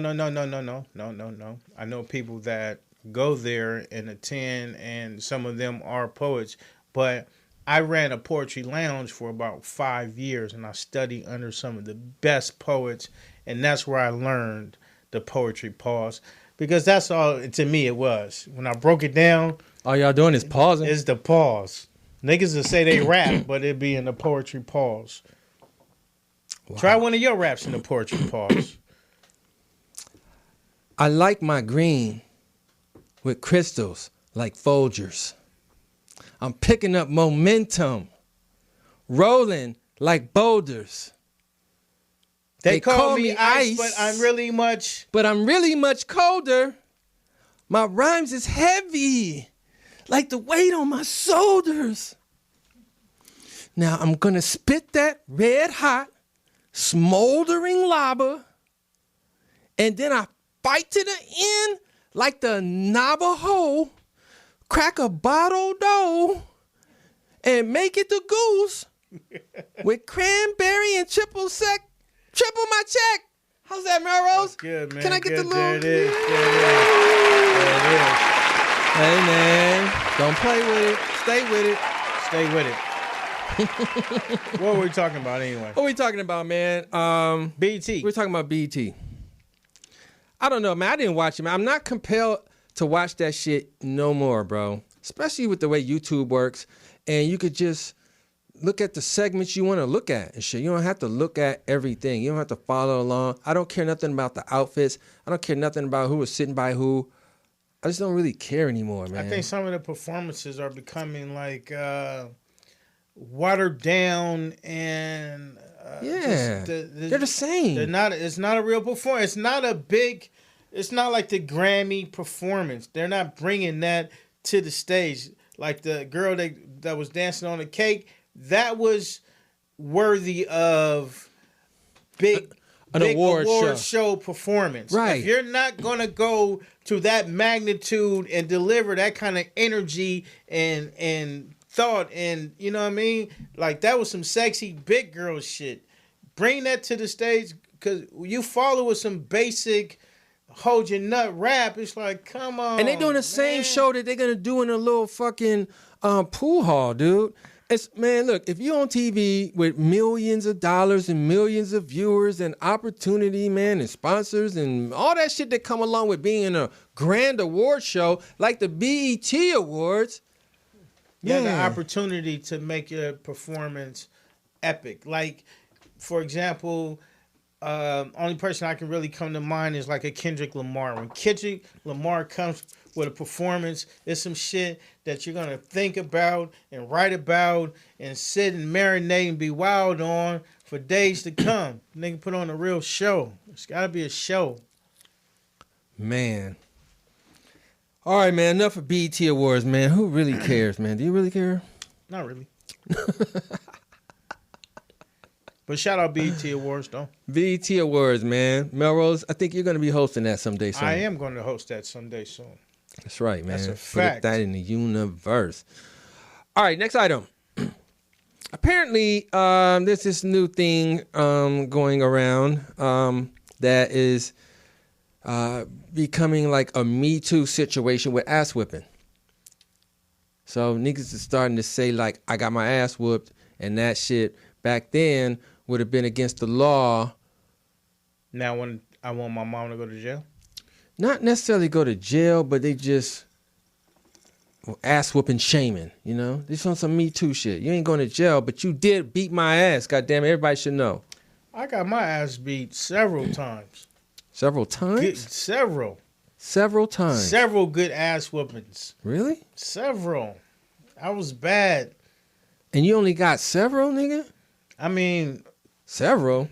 S3: I know people that go there and attend, and some of them are poets. But I ran a poetry lounge for about 5 years, and I studied under some of the best poets, and that's where I learned the poetry pause. Because that's all, to me, it was. When I broke it down,
S4: all y'all doing is pausing?
S3: It's the pause. Niggas will say they rap, but it be in the poetry pause. Wow. Try one of your raps in the poetry pause.
S4: I like my green with crystals like Folgers. I'm picking up momentum, rolling like boulders.
S3: They call me ice, but I'm really much
S4: colder. My rhymes is heavy, like the weight on my shoulders. Now I'm gonna spit that red hot, smoldering lava, and then I fight to the end like the Navajo, crack a bottle dough, and make it the goose with cranberry and triple my check. How's that, Melrose?
S3: That's good, man.
S4: Can I get the little?
S3: There it is.
S4: Hey, man. Don't play with it. Stay with it.
S3: Stay with it. What were we talking about anyway?
S4: What are we talking about, man?
S3: BT.
S4: We're talking about BT. I don't know, man. I didn't watch it, man. I'm not compelled to watch that shit no more, bro. Especially with the way YouTube works. And you could just look at the segments you want to look at and shit. You don't have to look at everything. You don't have to follow along. I don't care nothing about the outfits. I don't care nothing about who was sitting by who. I just don't really care anymore, man.
S3: I think some of the performances are becoming like watered down and
S4: they're the same.
S3: They're not. It's not a real performance. It's not a big. It's not like the Grammy performance. They're not bringing that to the stage. Like the girl that was dancing on the cake, that was worthy of big award show performance.
S4: Right.
S3: If you're not gonna go to that magnitude and deliver that kind of energy and thought, and you know what I mean, like that was some sexy big girl shit. Bring that to the stage, because you follow with some basic hold your nut rap. It's like, come on.
S4: And they doing the same show that they're gonna do in a little fucking pool hall, dude. Man, look, if you're on TV with millions of dollars and millions of viewers and opportunity, man, and sponsors and all that shit that come along with being in a grand award show like the BET Awards.
S3: Yeah, the opportunity to make your performance epic. Like, for example, only person I can really come to mind is like a Kendrick Lamar. When Kendrick Lamar comes with a performance, it's some shit that you're gonna think about and write about and sit and marinate and be wild on for days to come. Nigga put on a real show. It's got to be a show.
S4: Man. All right, man. Enough of BET Awards, man. Who really cares, man? Do you really care?
S3: Not really. But shout out BET Awards, though.
S4: BET Awards, man. Melrose, I think you're going to be hosting that someday soon.
S3: I am going to host that someday soon.
S4: That's right, man.
S3: That's a fact.
S4: Put that in the universe. All right, next item. Apparently, there's this new thing going around that is becoming like a Me Too situation with ass whipping. So niggas is starting to say like, I got my ass whooped, and that shit back then would have been against the law.
S3: Now when I want my mom to go to jail?
S4: Not necessarily go to jail, but they just ass whooping shaming, you know? This on some Me Too shit. You ain't going to jail, but you did beat my ass. Goddamn it, everybody should know.
S3: I got my ass beat several times.
S4: Several times?
S3: Several.
S4: Several times.
S3: Several good ass whoopings.
S4: Really?
S3: Several. I was bad.
S4: And you only got several, nigga?
S3: I mean...
S4: Several?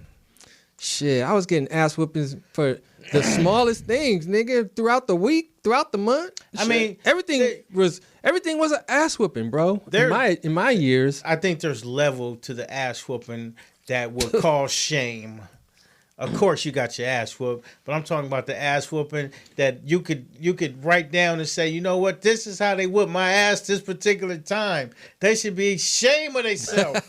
S4: Shit, I was getting ass whoopings for the smallest things, nigga, throughout the week, throughout the month.
S3: I mean...
S4: Everything was an ass whooping, bro. In my years.
S3: I think there's level to the ass whooping that would cause shame. Of course, you got your ass whooped, but I'm talking about the ass whooping that you could write down and say, you know what, this is how they whooped my ass this particular time. They should be ashamed of themselves.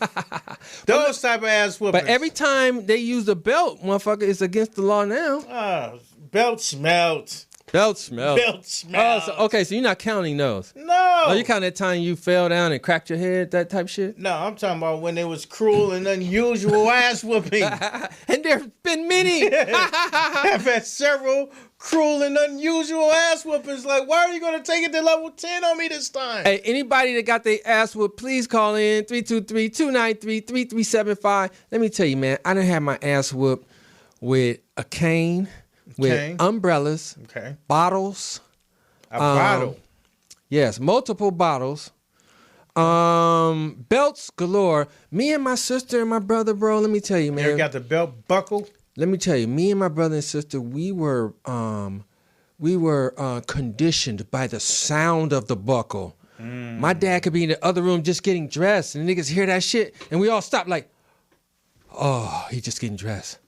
S3: Those type of ass whoopings.
S4: But every time they use a belt, motherfucker, it's against the law now.
S3: Belt smelt.
S4: Belt smelt.
S3: Belt smelt.
S4: Oh, so you're not counting those?
S3: No.
S4: Oh, you counting that time you fell down and cracked your head, that type shit?
S3: No, I'm talking about when it was cruel and unusual ass whooping.
S4: And there's been many.
S3: I've had several cruel and unusual ass whoopings. Like, why are you going to take it to level 10 on me this time?
S4: Hey, anybody that got their ass whooped, please call in 323-293-3375. Let me tell you, man, I done had my ass whooped with a cane. With umbrellas, bottles.
S3: A bottle?
S4: Yes, multiple bottles. Belts galore. Me and my sister and my brother, bro, let me tell you, man.
S3: You got the belt buckle?
S4: Let me tell you, me and my brother and sister, we were conditioned by the sound of the buckle. My dad could be in the other room just getting dressed, and niggas hear that shit, and we all stop like, oh, he just getting dressed.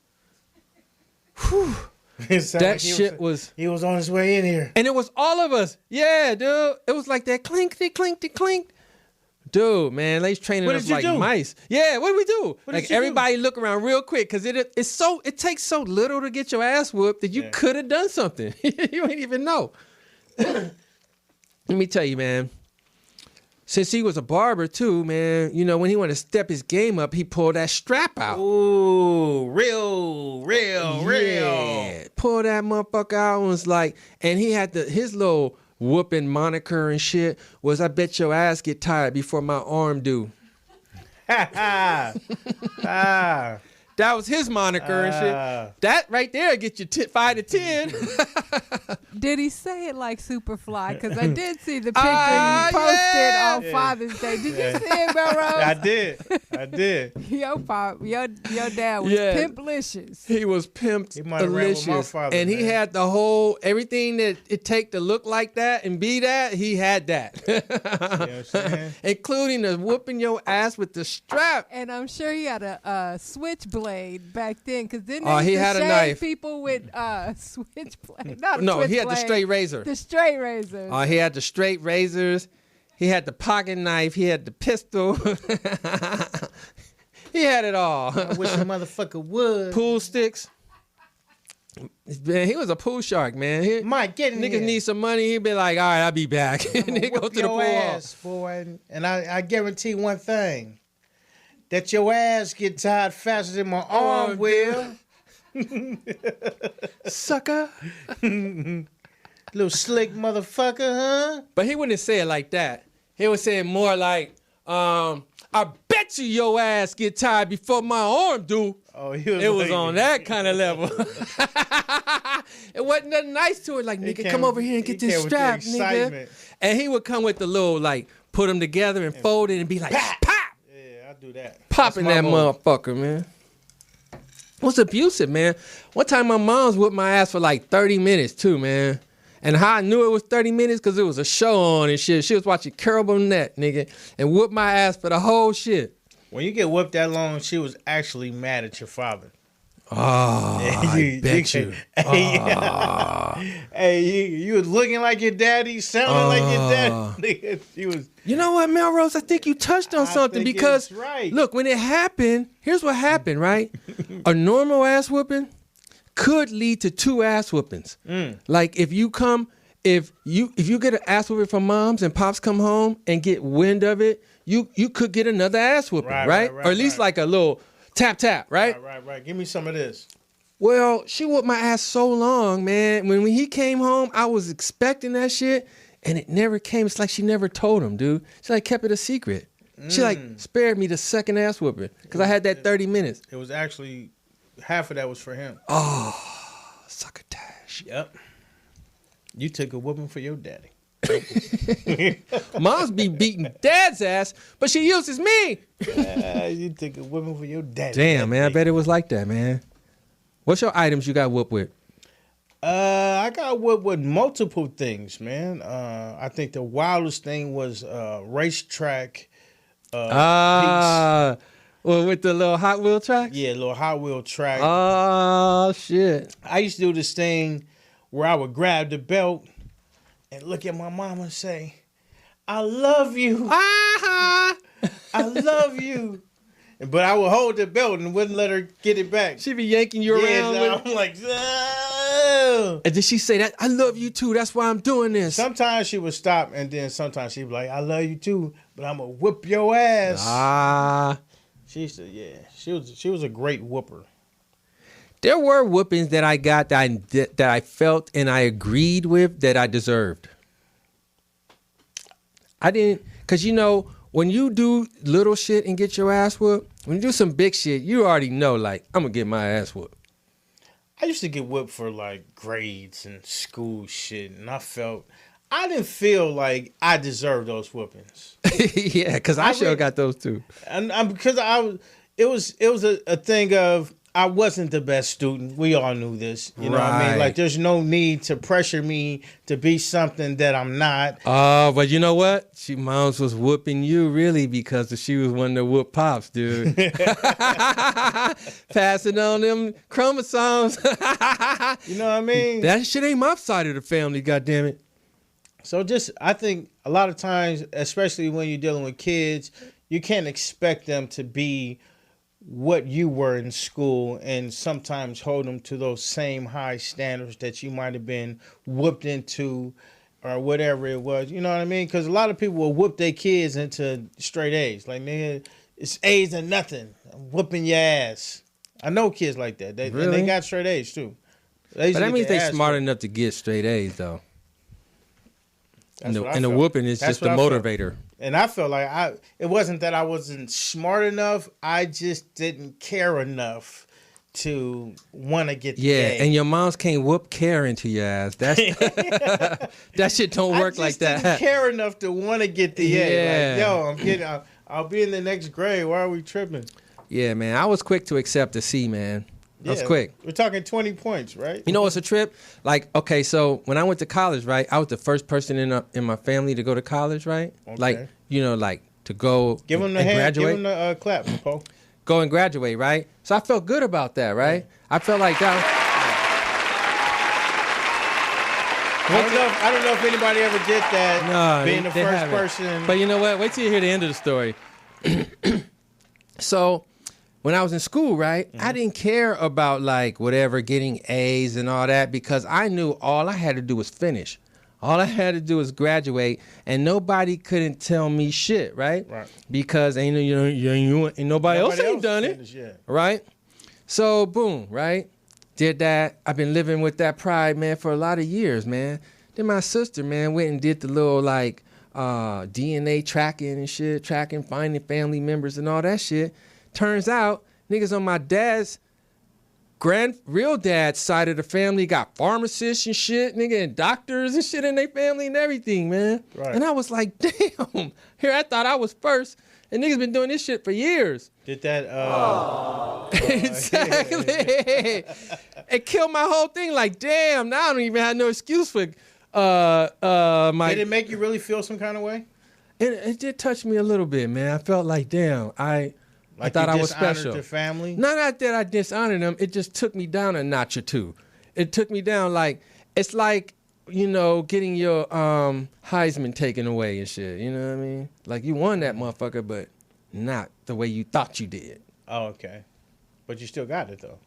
S4: Whew. That shit was...
S3: He was on his way in here.
S4: And it was all of us. Yeah, dude. It was like that clink. Dude, man, they training us like mice. Yeah, what did we do? Like everybody look around real quick because it takes so little to get your ass whooped that you could have done something. You ain't even know. Let me tell you, man. Since he was a barber too, man, you know, when he wanted to step his game up, he pulled that strap out.
S3: Ooh, real.
S4: Pull that motherfucker out and was like, and he had his little whooping moniker and shit was, I bet your ass get tired before my arm do. That was his moniker and shit. That right there gets you 5 to 10.
S1: Did he say it like Superfly? Because I did see the picture you posted on Father's Day. Did you see it, Melrose?
S3: I did.
S1: Your dad was pimplicious.
S4: He was pimp-delicious. And he had the whole, everything that it take to look like that and be that, he had that.
S3: You know what I'm saying?
S4: Including the whooping your ass with the strap.
S1: And I'm sure he had a switchblade back then, because then
S4: he had a knife.
S1: People with switchblade.
S4: He had the straight razor.
S1: The straight razors.
S4: He had the straight razors. He had the pocket knife. He had the pistol. He had it all.
S3: I wish a motherfucker would.
S4: Pool sticks. Man, he was a pool shark, man.
S3: Mike, get in
S4: niggas
S3: here.
S4: Need some money. He'd be like, all right, I'll be back. And they go to the pool.
S3: Ass, boy. And I guarantee one thing. That your ass get tired faster than my arm will.
S4: Sucker.
S3: Little slick motherfucker, huh?
S4: But he wouldn't say it like that. He would say it more like, I bet you your ass get tired before my arm do.
S3: Oh,
S4: it was on that kind of level. It wasn't nothing nice to it. Like, nigga, come over here and get this strap, nigga. And he would come with the little, like, put them together and fold it and be like, pop!
S3: Do that.
S4: Popping that motherfucker, man. was abusive, man. One time my mom's whooped my ass for like 30 minutes too, man. And how I knew it was 30 minutes, because it was a show on and shit. She was watching Carol Burnett, nigga, and whooped my ass for the whole shit.
S3: When you get whooped that long, she was actually mad at your father.
S4: Oh, I bet you.
S3: Hey, you was looking like your daddy, sounding like your daddy. He was.
S4: You know what, Melrose? I think you touched on something, because
S3: right.
S4: Look, when it happened, here's what happened, right? A normal ass whooping could lead to 2 ass whoopings. Like if you get an ass whooping from moms and pops come home and get wind of it, you could get another ass whooping, right? Or at least like a little tap, right?
S3: Right. Give me some of this.
S4: Well, she whooped my ass so long, man. When he came home, I was expecting that shit, and it never came. It's like she never told him, dude. She like kept it a secret. She like spared me the second ass whooping because I had that 30 minutes.
S3: It was actually half of that was for him.
S4: Oh, succotash.
S3: Yep. You took a whooping for your daddy.
S4: Moms be beating dad's ass, but she uses me.
S3: You took a whooping for your daddy.
S4: Damn, man. I bet it was like that, man. What's your items you got whooped with?
S3: I got whooped with multiple things, man. I think the wildest thing was racetrack.
S4: Well, with the little Hot Wheel tracks?
S3: Yeah, little Hot Wheel track.
S4: Oh, shit.
S3: I used to do this thing where I would grab the belt and look at my mom and say, I love you. I love you. But I would hold the belt and wouldn't let her get it back.
S4: She be yanking you around.
S3: Yeah, I'm like, oh.
S4: And did she say that? I love you too. That's why I'm doing this.
S3: Sometimes she would stop, and then sometimes she'd be like, I love you too, but I'm going to whip your ass. She used to, yeah. She was a great whooper.
S4: There were whoopings that I got that I felt and I agreed with that I deserved. I didn't, because you know, when you do little shit and get your ass whooped, when you do some big shit, you already know, like, I'm going to get my ass whooped.
S3: I used to get whooped for, like, grades and school shit, and I didn't feel like I deserved those whoopings.
S4: Yeah, because I sure got those too.
S3: And because it was a thing of, I wasn't the best student. We all knew this. You know what I mean? Like, there's no need to pressure me to be something that I'm not.
S4: But you know what? Moms was whooping you really because she was one that whooped pops, dude. Passing on them chromosomes.
S3: You know what I mean?
S4: That shit ain't my side of the family, goddammit.
S3: So I think a lot of times, especially when you're dealing with kids, you can't expect them to be what you were in school, and sometimes hold them to those same high standards that you might have been whooped into or whatever it was. You know what I mean? Because a lot of people will whoop their kids into straight A's. Like, nigga, it's A's and nothing. I'm whooping your ass. I know kids like that. And they got straight A's too.
S4: But that means they're smart enough to get straight A's, though. And the whooping is just the motivator.
S3: And I felt like it wasn't that I wasn't smart enough. I just didn't care enough to want to get the A.
S4: And your moms can't whoop care into your ass. That's that shit don't work like that.
S3: I just didn't care enough to want to get the A. Like, yo, I'll be in the next grade. Why are we tripping?
S4: Yeah, man. I was quick to accept a C, man. I was quick.
S3: We're talking 20 points, right?
S4: You know what's a trip? Like, okay, so when I went to college, right, I was the first person in my family to go to college, right? Okay. Like, you know, like to go
S3: give them the
S4: and
S3: hand,
S4: graduate.
S3: give them the clap, Paul.
S4: Go and graduate, right? So I felt good about that, right? I felt like that.
S3: I don't know if anybody ever did that.
S4: No,
S3: being the first person.
S4: But you know what? Wait till you hear the end of the story. So when I was in school, right, I didn't care about like whatever, getting A's and all that, because I knew all I had to do was finish. All I had to do was graduate, and nobody couldn't tell me shit, right? Right. Because ain't nobody else ain't done it, right? So boom, right? Did that. I've been living with that pride, man, for a lot of years, man. Then my sister, man, went and did the little like DNA tracking and shit, finding family members and all that shit. Turns out, niggas on my dad's real dad's side of the family got pharmacists and shit, nigga, and doctors and shit in their family and everything, man.
S3: Right.
S4: And I was like, damn. Here I thought I was first, and niggas been doing this shit for years.
S3: Did that?
S4: Exactly. It killed my whole thing. Like, damn. Now I don't even have no excuse for my.
S3: Did it make you really feel some kind of way?
S4: It did touch me a little bit, man. I felt like, damn. I thought I was special.
S3: Their family?
S4: Not that I dishonored them. It just took me down a notch or two. It took me down like, it's like, you know, getting your Heisman taken away and shit. You know what I mean? Like, you won that motherfucker, but not the way you thought you did.
S3: Oh, okay. But you still got it, though.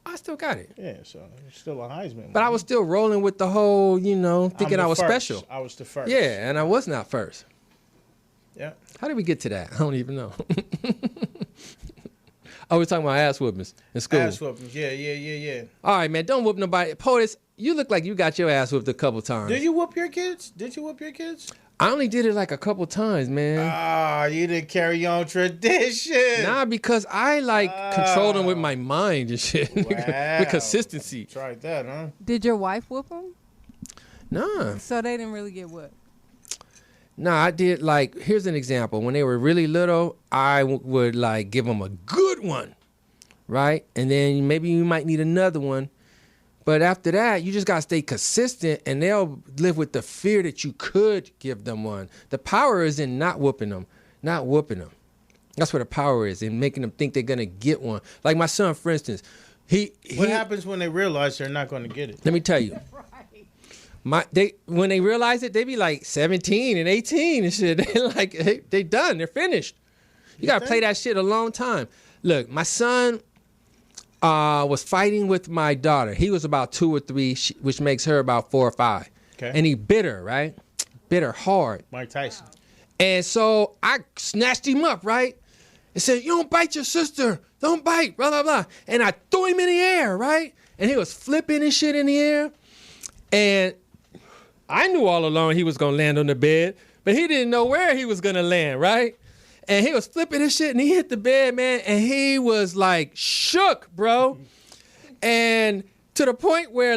S4: I still got it.
S3: Yeah, so it's still a Heisman.
S4: But I was still rolling with the whole, you know, thinking I was special.
S3: I was the first.
S4: Yeah, and I was not first.
S3: Yeah.
S4: How did we get to that? I don't even know. I was talking about ass whoopings in school.
S3: Ass whoopings, yeah.
S4: All right, man, don't whoop nobody. POTUS, you look like you got your ass whooped a couple times.
S3: Did you whoop your kids?
S4: I only did it like a couple times, man.
S3: Ah, you didn't carry on tradition.
S4: Nah, because I control them with my mind and shit.
S3: Wow.
S4: With consistency.
S3: Tried that, huh?
S1: Did your wife whoop them?
S4: Nah.
S1: So they didn't really get whooped.
S4: Nah, I did here's an example. When they were really little, I would give them a good one, right? And then maybe you might need another one. But after that, you just got to stay consistent, and they'll live with the fear that you could give them one. The power is in not whooping them. That's where the power is, in making them think they're going to get one. Like my son, for instance.
S3: What happens when they realize they're not going to get it?
S4: Let me tell you. When they realize it, they be like 17 and 18 and shit. They done. They're finished. You got to play that shit a long time. Look, my son was fighting with my daughter. He was about 2 or 3, which makes her about 4 or 5.
S3: Okay.
S4: And he bit her, right? Bit her hard.
S3: Mike Tyson.
S4: And so I snatched him up, right? And said, you don't bite your sister. Don't bite, blah, blah, blah. And I threw him in the air, right? And he was flipping and shit in the air. And I knew all along he was going to land on the bed, but he didn't know where he was going to land, right? And he was flipping his shit, and he hit the bed, man, and he was, shook, bro. And to the point where,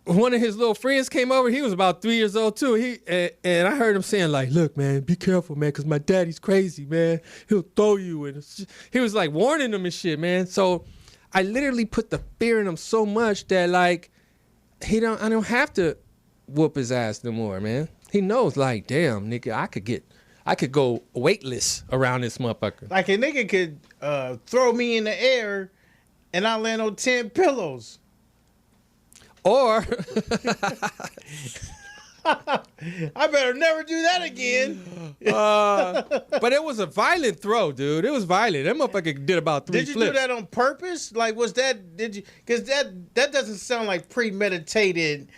S4: one of his little friends came over. He was about 3 years old, too. And I heard him saying, look, man, be careful, man, because my daddy's crazy, man. He'll throw you. And he was, warning them and shit, man. So I literally put the fear in him so much that, I don't have to whoop his ass no more, man. He knows, damn, nigga, I could go weightless around this motherfucker.
S3: Like a nigga could throw me in the air and I land on 10 pillows.
S4: Or
S3: I better never do that again.
S4: But it was a violent throw, dude. It was violent. That motherfucker did about 3 flips.
S3: Did you do that on purpose? Did you? Because that doesn't sound like premeditated.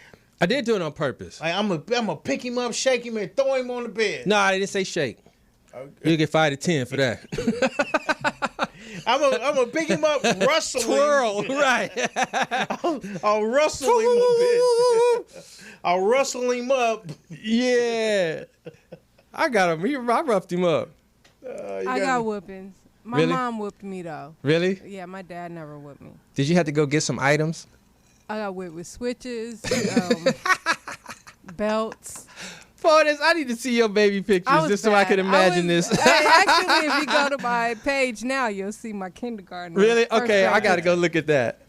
S4: I did do it on purpose.
S3: I'm gonna pick him up, shake him, and throw him on the bed.
S4: No, I didn't say shake. Okay. You get 5 to 10 for that.
S3: I'm gonna pick him up, rustle
S4: twirl,
S3: him.
S4: Right?
S3: I'll rustle him a bit. I'll rustle him up.
S4: Yeah, I got him. I roughed him up.
S1: I got whoopings. My mom whooped me though.
S4: Really?
S1: Yeah, my dad never whooped me.
S4: Did you have to go get some items?
S1: I got whipped with switches, belts.
S4: POTUS, I need to see your baby pictures just so I can imagine this.
S1: Actually, if you go to my page now, you'll see my kindergarten.
S4: Really? Okay, I got to go look at that.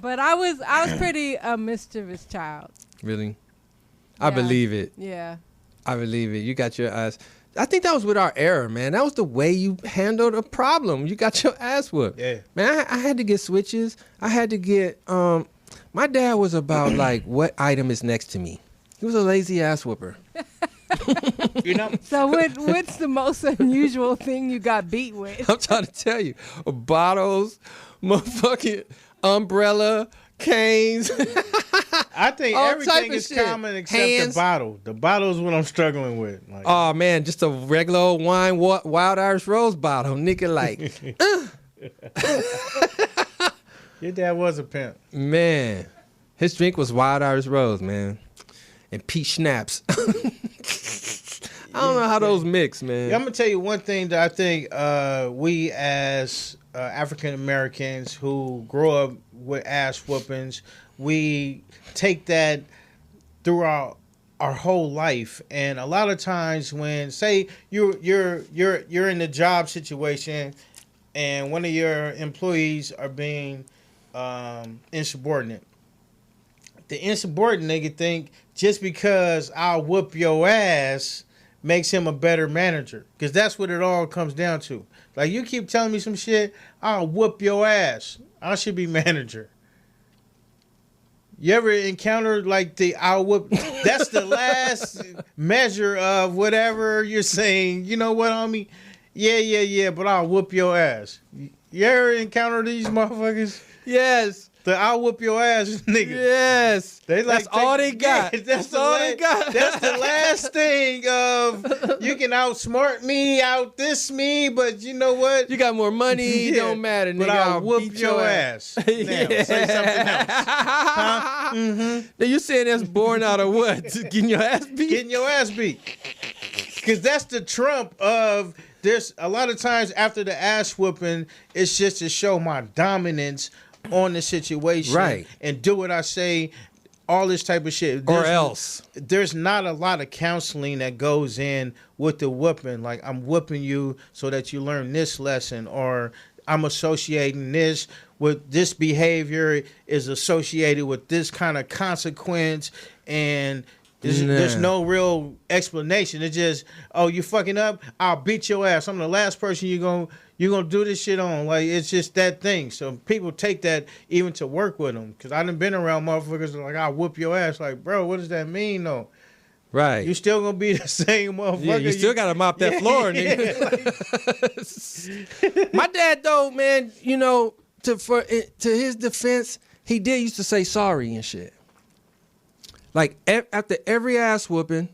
S1: But I was pretty a mischievous child.
S4: Really? I believe it.
S1: Yeah.
S4: I believe it. You got your ass. I think that was with our era, man. That was the way you handled a problem. You got your ass whooped.
S3: Yeah.
S4: Man, I had to get switches. I had to get, my dad was about what item is next to me. He was a lazy ass whooper.
S3: You know.
S1: So what's the most unusual thing you got beat with?
S4: I'm trying to tell you. Bottles, motherfucking umbrella, canes.
S3: I think everything is common except the bottle. The bottle is what I'm struggling with.
S4: Oh, man, just a regular old wine, Wild Irish Rose bottle. Nigga,
S3: Your dad was a pimp.
S4: Man, his drink was Wild Irish Rose, man. And peach schnapps. I don't know how those mix, man.
S3: Yeah, I'm gonna tell you one thing that I think we as African Americans who grow up with ass whoopings, we take that throughout our whole life. And a lot of times when, say, you're in a job situation and one of your employees are being insubordinate, the insubordinate nigga think just because I'll whoop your ass makes him a better manager. Because that's what it all comes down to. Like, you keep telling me some shit, I'll whoop your ass. I should be manager. You ever encountered like the I'll whoop? That's the last measure of whatever you're saying. You know what, homie? Yeah, but I'll whoop your ass. You ever encounter these motherfuckers?
S4: Yes.
S3: The I'll whoop your ass niggas.
S4: Yes.
S3: That's
S4: all they got.
S3: Yeah,
S4: that's all they got.
S3: That's the last thing of you can outsmart me, out this me, but you know what?
S4: You got more money, don't matter, nigga.
S3: But I'll whoop your ass. Now,
S4: Yeah.
S3: say something else. Huh? Mm-hmm.
S4: Now you saying that's born out of what? Getting your ass beat?
S3: Getting your ass beat. Because that's the trump of this. A lot of times after the ass whooping, it's just to show my dominance on the situation,
S4: right,
S3: and do what I say, all this type of shit. There's not a lot of counseling that goes in with the whooping. Like, I'm whooping you so that you learn this lesson, or I'm associating this with this behavior is associated with this kind of consequence, and there's no real explanation. It's just, oh, you fucking up, I'll beat your ass. I'm the last person you're gonna do this shit on. Like, it's just that thing. So people take that even to work with them. Because I done been around motherfuckers that like, I'll whoop your ass. Like, bro, what does that mean though?
S4: Right.
S3: You still gonna be the same motherfucker.
S4: Yeah, you still gotta mop that floor, nigga. Like, my dad though, man, you know, to his defense, he did used to say sorry and shit. Like after every ass whooping.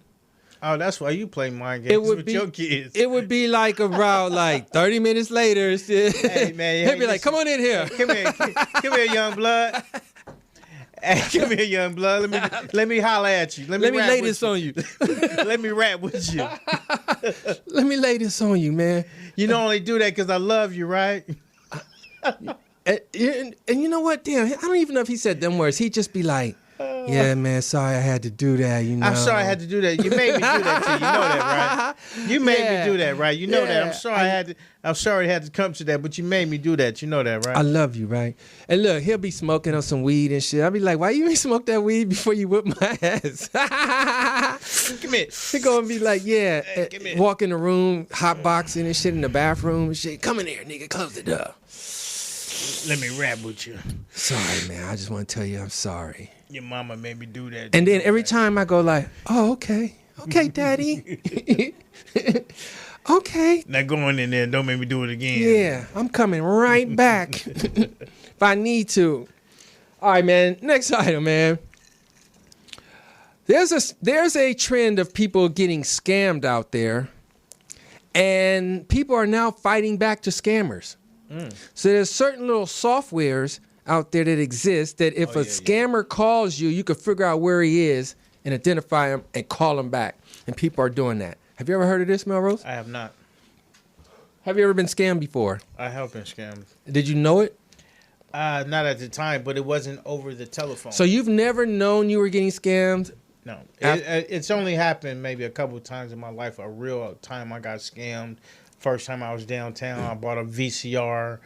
S3: Oh, that's why you play mind games with your kids.
S4: It would be like around like 30 minutes later.
S3: Hey man,
S4: he'd be like, "Come on in here.
S3: Come here, young blood. Hey, come here, young blood. Let me holler at you. Let me
S4: lay this on you.
S3: Let me rap with you.
S4: Let me lay this on you, man.
S3: You don't only do that because I love you, right?
S4: And you know what? Damn, I don't even know if he said them words. He'd just be like, yeah, man, sorry I had to do that, you know.
S3: I'm sorry I had to do that. You made me do that to you. You know that, right? You made me do that, right? You know that. I'm sorry I had to come to that, but you made me do that. You know that, right?
S4: I love you, right? And look, he'll be smoking on some weed and shit. I'll be like, why you ain't smoke that weed before you whip my ass?
S3: Come here.
S4: He gonna be like, yeah,
S3: hey,
S4: walk in the room, hot boxing and shit in the bathroom and shit. Come in here, nigga, close the door.
S3: Let me rap with you.
S4: Sorry, man. I just want to tell you I'm sorry.
S3: Your mama made me do that.
S4: And then every time I go like, oh, okay, daddy. Okay.
S3: Now go on in there and don't make me do it again.
S4: Yeah, I'm coming right back if I need to. All right, man. Next item, man. There's a trend of people getting scammed out there, and people are now fighting back to scammers. So there's certain little softwares out there that exist that if a scammer calls you, you can figure out where he is and identify him and call him back. And people are doing that. Have you ever heard of this, Melrose?
S3: I have not.
S4: Have you ever been scammed before?
S3: I have been scammed.
S4: Did you know it?
S3: Not at the time, but it wasn't over the telephone.
S4: So you've never known you were getting scammed?
S3: No. It's only happened maybe a couple of times in my life. A real time I got scammed. First time I was downtown, I bought a VCR.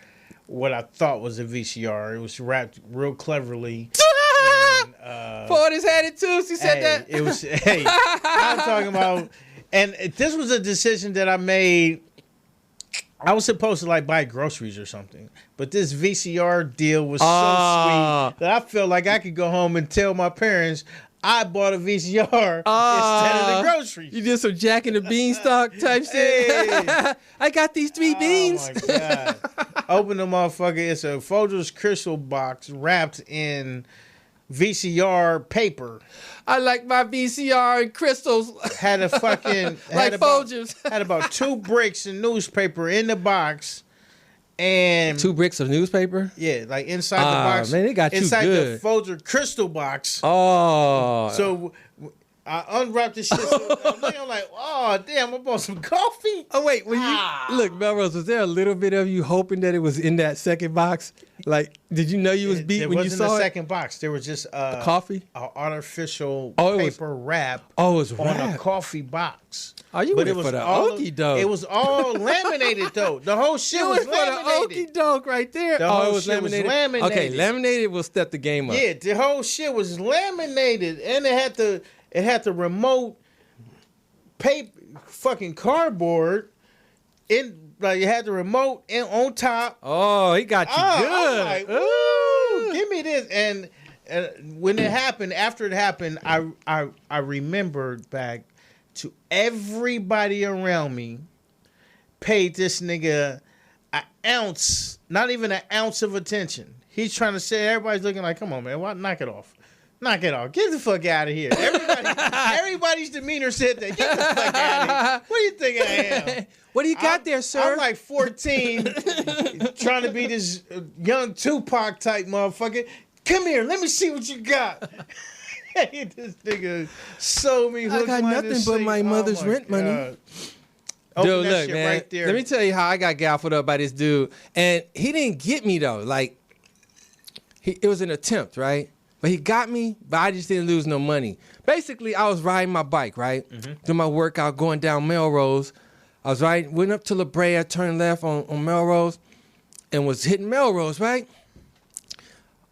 S3: What I thought was a VCR. It was wrapped real cleverly.
S4: Fortis had it too. She said that.
S3: It was. Hey, I'm talking about. And this was a decision that I made. I was supposed to like buy groceries or something, but this VCR deal was so sweet that I felt like I could go home and tell my parents I bought a VCR instead of the groceries.
S4: You did some Jack and the Beanstalk type shit.
S3: Hey.
S4: I got these 3 beans.
S3: Oh my god! Open the motherfucker. It's a Folgers crystal box wrapped in VCR paper.
S4: I like my VCR and crystals.
S3: Had a fucking
S4: like Folgers.
S3: Had about 2 bricks of newspaper in the box. And
S4: 2 bricks of newspaper?
S3: Yeah, like inside the box.
S4: Man, they got you
S3: inside
S4: good.
S3: the Folger crystal box.
S4: Oh.
S3: So I unwrapped the shit. I'm like, oh damn, I bought some coffee.
S4: Oh wait, when you look, Melrose, was there a little bit of you hoping that it was in that second box? Like, did you know you was beat when you saw it? There wasn't a
S3: second box. There was just
S4: coffee,
S3: an artificial paper wrap.
S4: Oh, it was
S3: on a coffee box.
S4: Oh, you went for the okie doke.
S3: It was all laminated though. The whole shit was laminated.
S4: For the okie doke right there.
S3: The whole shit was laminated.
S4: Okay, laminated will step the game up.
S3: Yeah, the whole shit was laminated, and it had the remote paper, fucking cardboard. Like it had the remote on top.
S4: Oh, he got you good.
S3: I'm like, ooh, give me this. And when it happened, after it happened, I remembered back to everybody around me paid this nigga an ounce, not even an ounce of attention. He's trying to say, everybody's looking like, come on, man, why knock it off? Knock it off. Get the fuck out of here. Everybody's demeanor said that. Get the fuck out of here. What do you think I am?
S4: What do you got there, sir?
S3: I'm like 14, trying to be this young Tupac type motherfucker. Come here. Let me see what you got. This nigga sold me.
S4: I got nothing but my mother's rent money. Dude, look, man. Right there. Let me tell you how I got gaffled up by this dude. And he didn't get me, though. Like, it was an attempt, right? But he got me, but I just didn't lose no money. Basically, I was riding my bike, right? Mm-hmm. Doing my workout, going down Melrose. I was went up to La Brea, turned left on Melrose, and was hitting Melrose, right?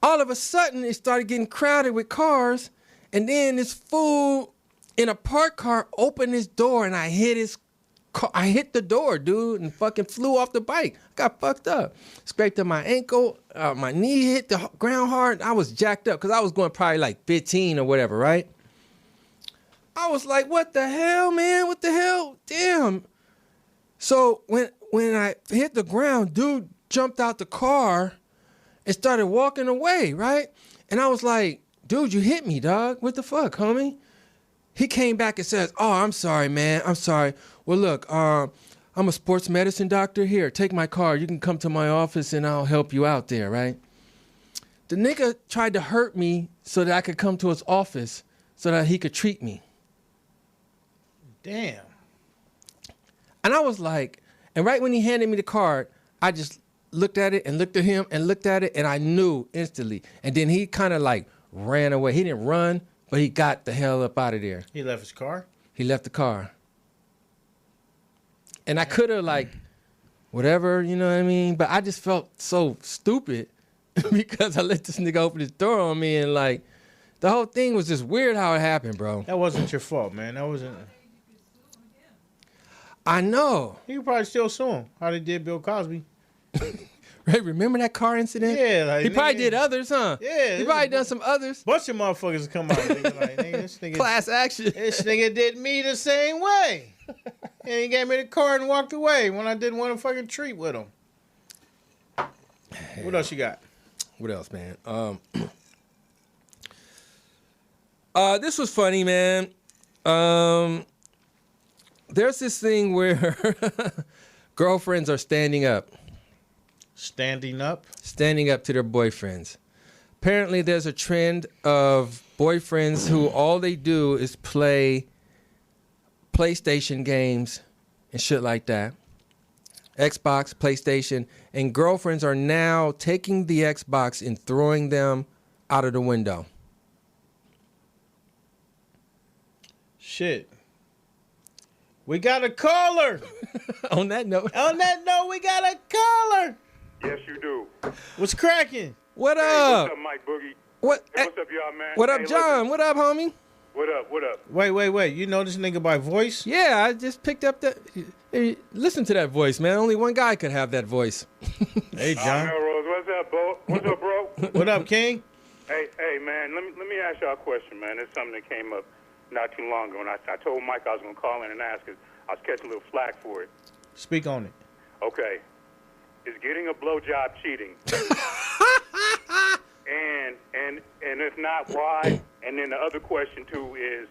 S4: All of a sudden, it started getting crowded with cars, and then this fool in a parked car opened his door, and I hit his car. I hit the door, dude, and fucking flew off the bike. I got fucked up. Scraped up my ankle. My knee hit the ground hard. I was jacked up because I was going probably like 15 or whatever, right? I was like, what the hell, man? What the hell? Damn. So when I hit the ground, dude jumped out the car and started walking away, right? And I was like, dude, you hit me, dog. What the fuck, homie? He came back and says, oh, I'm sorry, man. I'm sorry. Well, look, I'm a sports medicine doctor. Here, take my card. You can come to my office and I'll help you out there, right? The nigga tried to hurt me so that I could come to his office so that he could treat me.
S3: Damn.
S4: And I was like, and right when he handed me the card, I just looked at it and looked at him and looked at it, and I knew instantly. And then he kind of like ran away. He didn't run, but he got the hell up out of there.
S3: He left his car?
S4: He left the car. And I could have like, whatever, you know what I mean? But I just felt so stupid because I let this nigga open his door on me, and like, the whole thing was just weird how it happened, bro.
S3: That wasn't your fault, man. That wasn't...
S4: I know.
S3: You could probably still sue him. How they did Bill Cosby.
S4: Right, remember that car incident?
S3: Yeah. Like,
S4: he probably did others, huh?
S3: Yeah.
S4: He probably done some others.
S3: Bunch of motherfuckers come out. Like, this nigga,
S4: class action.
S3: This nigga did me the same way. And he gave me the card and walked away when I didn't want to fucking treat with him. What else you got?
S4: What else, man? This was funny, man. There's this thing where girlfriends are standing up.
S3: Standing up?
S4: Standing up to their boyfriends. Apparently, there's a trend of boyfriends who all they do is play PlayStation games and shit like that. Xbox, PlayStation. And girlfriends are now taking the Xbox and throwing them out of the window.
S3: Shit. We got a caller.
S4: On that note,
S3: we got a caller.
S5: Yes, you do.
S3: What's cracking?
S4: What
S5: Hey,
S4: up?
S5: what's up, Mike Boogie?
S4: What?
S5: Hey, what's up, y'all, man?
S4: What up,
S5: Hey,
S4: John?
S5: listen.
S4: What up, homie?
S5: What up? What up?
S3: Wait. You know this nigga by voice?
S4: Yeah, I just picked up that. Hey, listen to that voice, man. Only one guy could have that voice.
S3: Hey, John.
S5: Melrose, what's up, bro? What's up, bro?
S3: What up, King?
S5: Hey, man. Let me ask y'all a question, man. It's something that came up not too long ago, and I told Mike I was gonna call in and ask it. I was catching a little flack for it.
S3: Speak on it.
S5: Okay. Is getting a blowjob cheating? and if not, why? And then the other question too is,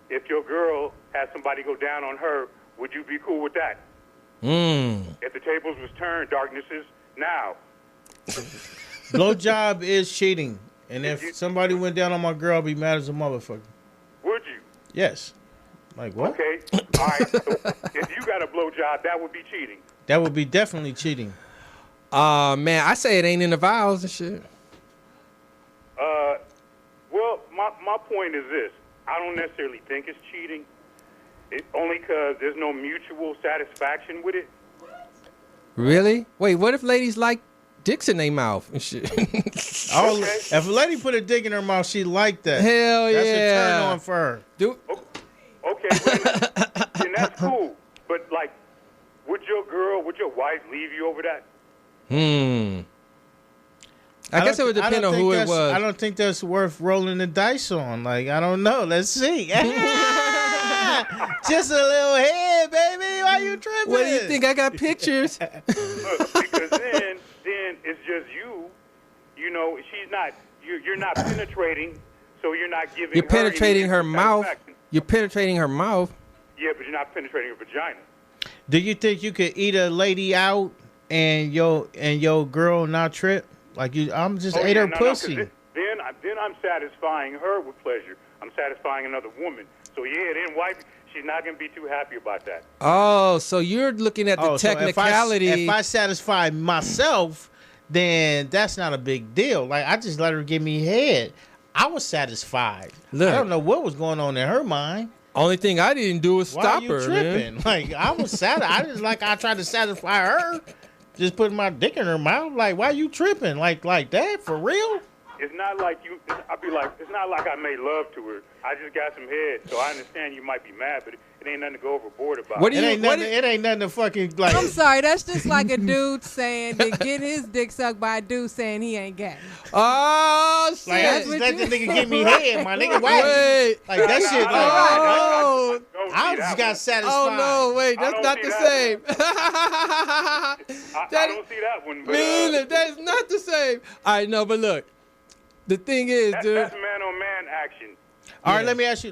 S5: if your girl had somebody go down on her, would you be cool with that? If the tables was turned, darkness is now.
S3: Blowjob is cheating. And if somebody went down on my girl, I'd be mad as a motherfucker.
S5: Would you?
S3: Yes. Like what?
S5: Okay. All right. So if you got a blowjob, that would be cheating.
S3: That would be definitely cheating.
S4: Man, I say it ain't in the vows and shit.
S5: Well, my point is this. I don't necessarily think it's cheating. Only because there's no mutual satisfaction with it.
S4: Really? Wait, what if ladies like dicks in their mouth and shit?
S3: Okay. If a lady put a dick in her mouth, she like that.
S4: Hell
S3: That's
S4: yeah.
S3: a turn on for her.
S4: Dude.
S5: Okay, then that's cool. But, like, would your wife leave you over that?
S4: I guess it would depend on who it was.
S3: I don't think that's worth rolling the dice on. Like, I don't know. Let's see. Just a little head, baby. Why you tripping?
S4: What do you think? I got pictures.
S5: Look, because then it's just you. You know, she's not. You're not penetrating, so you're not giving.
S4: You're penetrating her mouth.
S5: satisfaction.
S4: You're penetrating her mouth.
S5: Yeah, but you're not penetrating her vagina.
S3: Do you think you could eat a lady out and your girl not trip? Like I'm just ate her pussy.
S5: No, then I'm satisfying her with pleasure. I'm satisfying another woman. So yeah, then wife, she's not gonna be too happy about that.
S4: Oh, so you're looking at the technicality.
S3: So if I satisfy myself, then that's not a big deal. Like I just let her give me head. I was satisfied.
S4: Look.
S3: I don't know what was going on in her mind.
S4: Only thing I didn't do was stop
S3: Why
S4: her,
S3: are you tripping?
S4: man.
S3: Like I was sad. I tried to satisfy her. Just putting my dick in her mouth. Like, why you tripping? Like that? For real?
S5: It's not like you. I'd be like, it's not like I made love to her. I just got some head, so I understand you might be mad, but it ain't nothing to go overboard about.
S4: What do you?
S3: It ain't nothing to fucking like.
S1: I'm sorry, that's just like a dude saying that getting his dick sucked by a dude saying he ain't gay.
S4: Oh shit!
S3: Like I just let the nigga give me head, my nigga. Why?
S4: Wait.
S3: Like that shit. Like,
S4: Oh.
S3: I just got satisfied.
S4: Oh no! Wait, that's not the same.
S5: I don't see that one. But,
S4: Me either. That is not the same. All right, no, but look. The thing is, dude.
S5: That's man on man action.
S3: All right, let me ask you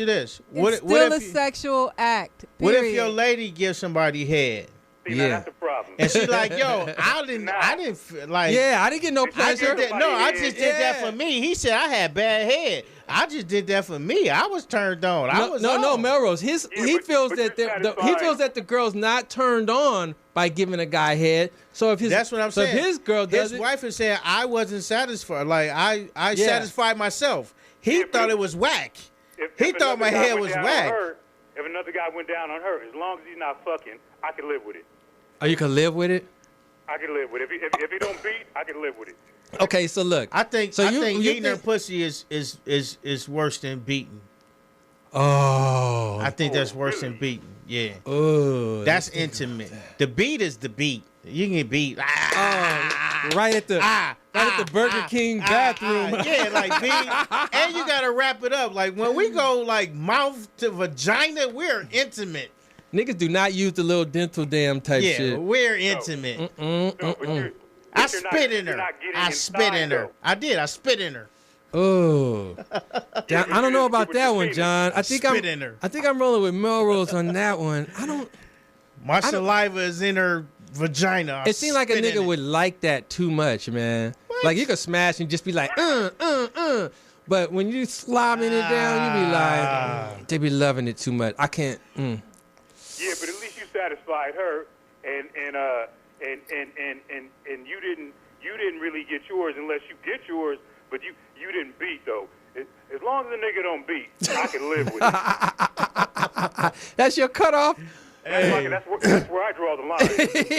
S3: this.
S1: It's still a sexual act.
S3: What if
S1: period.
S3: your lady gives somebody head?
S5: See, now that's the problem.
S3: And she's like, yo, I didn't feel like.
S4: Yeah, I didn't get no
S3: I
S4: pleasure.
S3: did that. No, I just did that for me. He said I had bad head. I just did that for me. I was turned on.
S4: No, Melrose. He feels
S5: but
S4: that
S5: you're
S4: he feels that the girl's not turned on by giving a guy head. So if
S3: that's what I'm saying.
S4: If his girl does
S3: his wife is saying I wasn't satisfied. Like I
S4: Yeah.
S3: satisfied myself. He thought it was whack. He thought my head was whack.
S5: If another guy went down on her, as long as he's not fucking, I can live with it.
S4: Oh, you can live with it.
S5: I can live with it. If he don't beat, I can live with it.
S4: Okay, so look.
S3: I think
S4: So you
S3: eating her
S4: think-
S3: pussy is worse than beating.
S4: Oh.
S3: I think that's worse than beating. Yeah.
S4: Oh.
S3: That's intimate. The beat is the beat. You can get beat.
S4: Right at the Burger King bathroom.
S3: Yeah, like beat. And you gotta wrap it up. Like when we go like mouth to vagina, we're intimate.
S4: Niggas do not use the little dental dam type
S3: Yeah,
S4: shit.
S3: we're intimate. I spit in her. I spit in her. I did. I spit in her.
S4: Oh, John, I don't know about that one, John. I think
S3: Spit in her.
S4: I'm rolling with Melrose on that one.
S3: My saliva is in her vagina.
S4: It seemed like a
S3: spit in
S4: nigga
S3: it.
S4: would like that too much, man.
S3: What?
S4: Like you could smash and just be like, But when you slobbing it down, you be like, they be loving it too much. I can't.
S5: Yeah, but at least you satisfied her, and you didn't really get yours unless you get yours, but you didn't beat though. As long as the nigga don't beat, I can live with it.
S4: That's your cutoff.
S5: That's where I draw the line.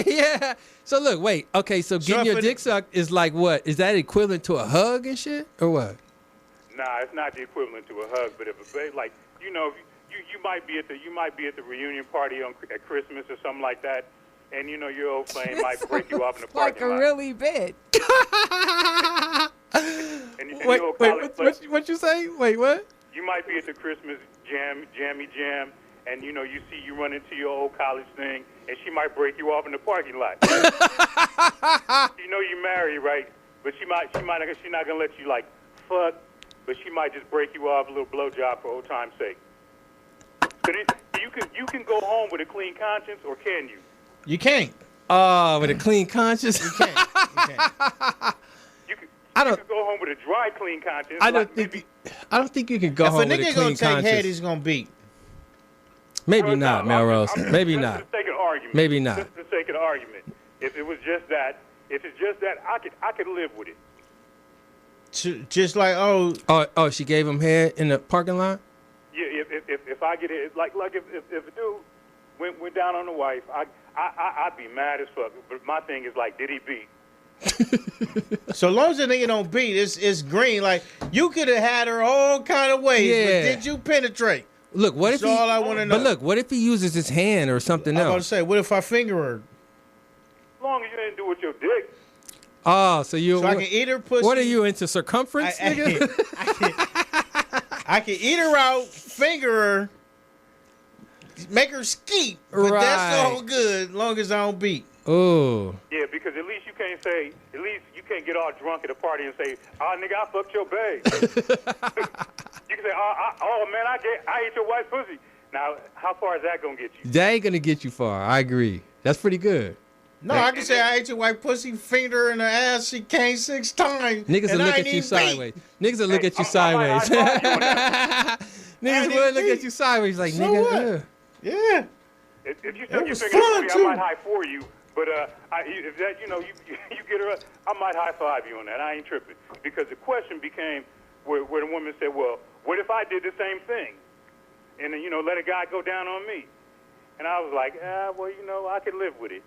S4: Yeah. So look, wait. Okay, so getting your dick sucked is like what? Is that equivalent to a hug and shit, or what?
S5: Nah, it's not the equivalent to a hug, but if a babe, like you might be at the reunion party at Christmas or something like that, and your old flame might break you off in the
S1: like
S5: parking
S1: a
S5: lot.
S1: really bit.
S4: Wait, what you say? Wait, what?
S5: You might be at the Christmas jammy jam, and you see you run into your old college thing, and she might break you off in the parking lot. You married, right? But she's not gonna let you like fuck, but she might just break you off a little blowjob for old time's sake. But you can go home with a clean conscience, or can you?
S3: You can't.
S4: With a clean conscience.
S3: You can't.
S4: I don't.
S5: You could go home with a dry clean conscience.
S4: I don't think you can go
S3: If
S4: home
S3: a
S4: with a
S3: nigga
S4: clean
S3: gonna take
S4: conscience.
S3: head, he's gonna beat.
S4: Maybe
S5: Well,
S4: not,
S5: no,
S4: Melrose. Maybe
S5: just
S4: not.
S5: For the sake of argument.
S4: Maybe not.
S5: Just for the sake of the argument. If it was just that, I could live with it.
S3: Just like
S4: Oh, she gave him head in the parking lot?
S5: Yeah, if I get it, like if a dude went down on the wife, I'd be mad as fuck. But my thing is like, did he beat?
S3: so long as the nigga don't beat, it's green. Like you could have had her all kind of ways,
S4: Yeah.
S3: but did you penetrate?
S4: Look, what if
S3: That's all I want to know.
S4: But look, what if he uses his hand or something
S3: I'm about to
S4: else?
S3: say, what if I finger her?
S5: As long as you didn't do it with your dick.
S4: Oh, so you?
S3: So I can eat her pussy.
S4: What are you into circumference, nigga?
S3: I can eat her out, finger her, make her skeet, but
S4: Right.
S3: that's all good, as long as I don't beat.
S4: Oh,
S5: Yeah, because at least you can't get all drunk at a party and say, "Oh, nigga, I fucked your babe." You can say, "Oh, man, I ate your wife's pussy." Now, how far is that gonna get you?
S4: that ain't gonna get you far. I agree. That's pretty good.
S3: No, I can say I ate your white pussy, fingered her in the ass, she came 6 times.
S4: Niggas will
S3: and I
S4: look
S3: ain't
S4: at you
S3: even
S4: sideways. Niggas will look at you
S5: I
S4: sideways.
S5: might high-five you on that.
S4: Niggas
S3: ain't
S4: will
S3: even
S4: look at
S3: beat.
S4: you sideways like,
S3: So
S4: nigga.
S3: what? Yeah.
S5: If you
S3: That
S5: took your
S3: was
S5: finger
S3: fun,
S5: to me,
S3: too.
S5: I might high for you. But if that, you get her up, I might high five you on that. I ain't tripping. Because the question became where the woman said, well, what if I did the same thing? And then, let a guy go down on me. And I was like, well, I could live with it.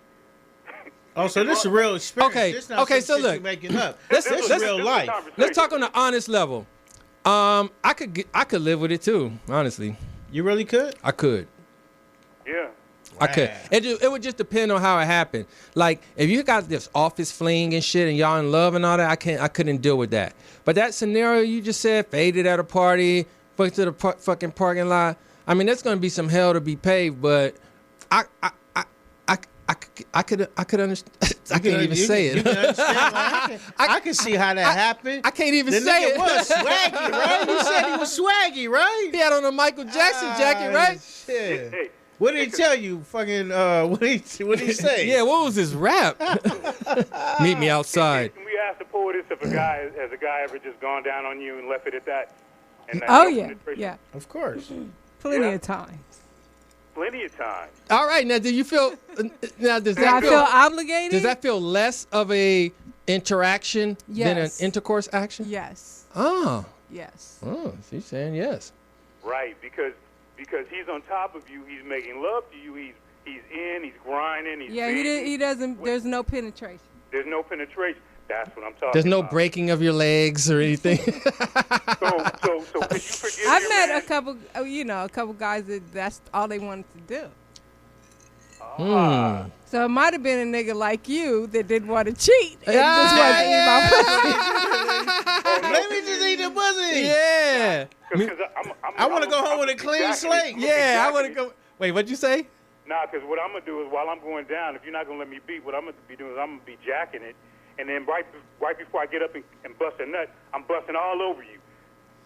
S3: Oh, so this is a real experience.
S4: Okay,
S3: This not
S4: okay,
S3: some
S4: so
S3: shit
S4: look.
S3: you making up.
S4: Let's-
S3: This is
S4: let's-
S3: real life.
S4: Let's talk on the honest level. I could live with it too. Honestly,
S3: You really could?
S4: I could.
S5: Yeah.
S4: I could.
S3: Wow.
S4: It would just depend on how it happened. Like if you got this office fling and shit, and y'all in love and all that, I couldn't deal with that. But that scenario you just said, faded at a party, fucked to the fucking parking lot. I mean, that's gonna be some hell to be paved. But I could understand. I can't even say
S3: You
S4: it.
S3: can understand. I can see how that happened.
S4: I can't even
S3: The
S4: say
S3: nigga
S4: it.
S3: was swaggy, right? You said he was swaggy, right?
S4: He had on a Michael Jackson jacket, right?
S3: Shit.
S5: Hey,
S3: What did he tell you? Fucking, what did he say?
S4: Yeah, what was his rap? Meet me outside.
S5: Can we ask the poetess if has a guy ever just gone down on you and left it at that? And
S1: Oh,
S5: no
S1: yeah.
S5: penetration?
S1: Yeah.
S3: Of course.
S1: Plenty
S5: Yeah.
S1: of times.
S5: Plenty of times.
S4: All right, now do you feel? Now does
S1: Do I
S4: that
S1: feel obligated?
S4: does that feel less of a interaction than an
S1: Yes.
S4: intercourse action?
S1: Yes.
S4: Oh,
S1: Yes.
S4: she's saying yes.
S5: Right, because he's on top of you. He's making love to you. He's grinding. He's
S1: Yeah,
S5: beating.
S1: he doesn't. There's no penetration.
S5: There's no penetration. That's what I'm talking
S4: There's no
S5: about.
S4: breaking of your legs or anything.
S5: So could you forgive
S1: I've
S5: your
S1: met
S5: man?
S1: a couple guys that's all they wanted to do.
S5: Ah.
S1: So it might have been a nigga like you that didn't want to cheat. And
S4: Yeah,
S1: just wanted to eat my pussy.
S3: Let me just eat the pussy.
S4: Yeah,
S5: Because
S3: I want to go home with a clean slate.
S4: yeah. I want to go. Wait, what'd you say?
S5: Nah, because what I'm gonna do is while I'm going down, if you're not gonna let me beat, what I'm gonna be doing is I'm gonna be jacking it, and then right before I get up and bust a nut, I'm busting all over you.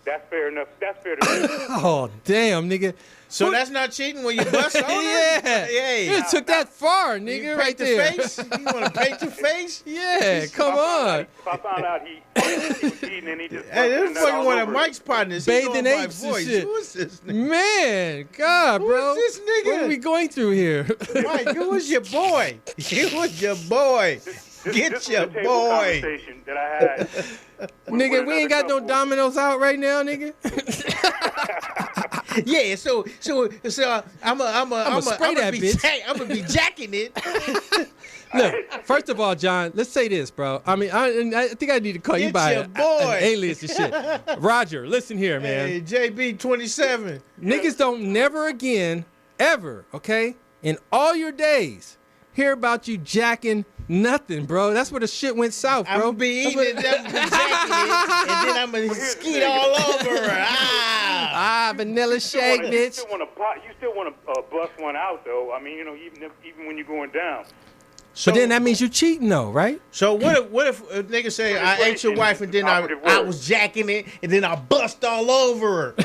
S5: That's fair enough. That's fair to me.
S4: Oh damn, nigga.
S3: So that's not cheating when you bust on her?
S4: Yeah,
S3: Hey,
S4: you took that far,
S3: you
S4: nigga,
S3: paint
S4: right
S3: the
S4: there.
S3: face? You want to paint the face?
S4: Yeah, come on.
S5: If I found out he was cheating and he just
S3: Hey, this
S5: busted a nut
S3: fucking
S5: all
S3: one of
S5: over
S3: Mike's partners. He
S4: Bathing
S3: going by
S4: apes and
S3: voice.
S4: shit.
S3: Who is this nigga?
S4: Man, God,
S3: Who
S4: bro.
S3: is this nigga?
S4: What are we going through here?
S3: Mike, who was your boy? He was your boy. Get
S5: this
S3: your
S5: was a table
S3: boy.
S5: conversation that I had.
S4: Nigga, we ain't got no dominoes out right now, nigga.
S3: Yeah, so I'm
S4: spray that bitch.
S3: I'm gonna be jacking it.
S4: Look, first of all, John, let's say this, bro. I mean, I think I need to call you
S3: Get
S4: by
S3: your
S4: an
S3: boy.
S4: alias and shit. Roger, listen here, man.
S3: Hey, JB 27.
S4: Niggas don't never again, ever, okay, in all your days, hear about you jacking nothing, bro. That's where the shit went south, bro.
S3: I'm gonna be eating it, I'm gonna be jacking it, and then I'm gonna skeet all over her. Ah.
S4: Vanilla shake,
S5: You
S4: bitch.
S5: still want to bust one out though. I mean, even when you're going down.
S3: So
S4: But then that means you cheating, though, right?
S3: So what if a nigga say I ate your wife and then I was jacking it and then I bust all over her?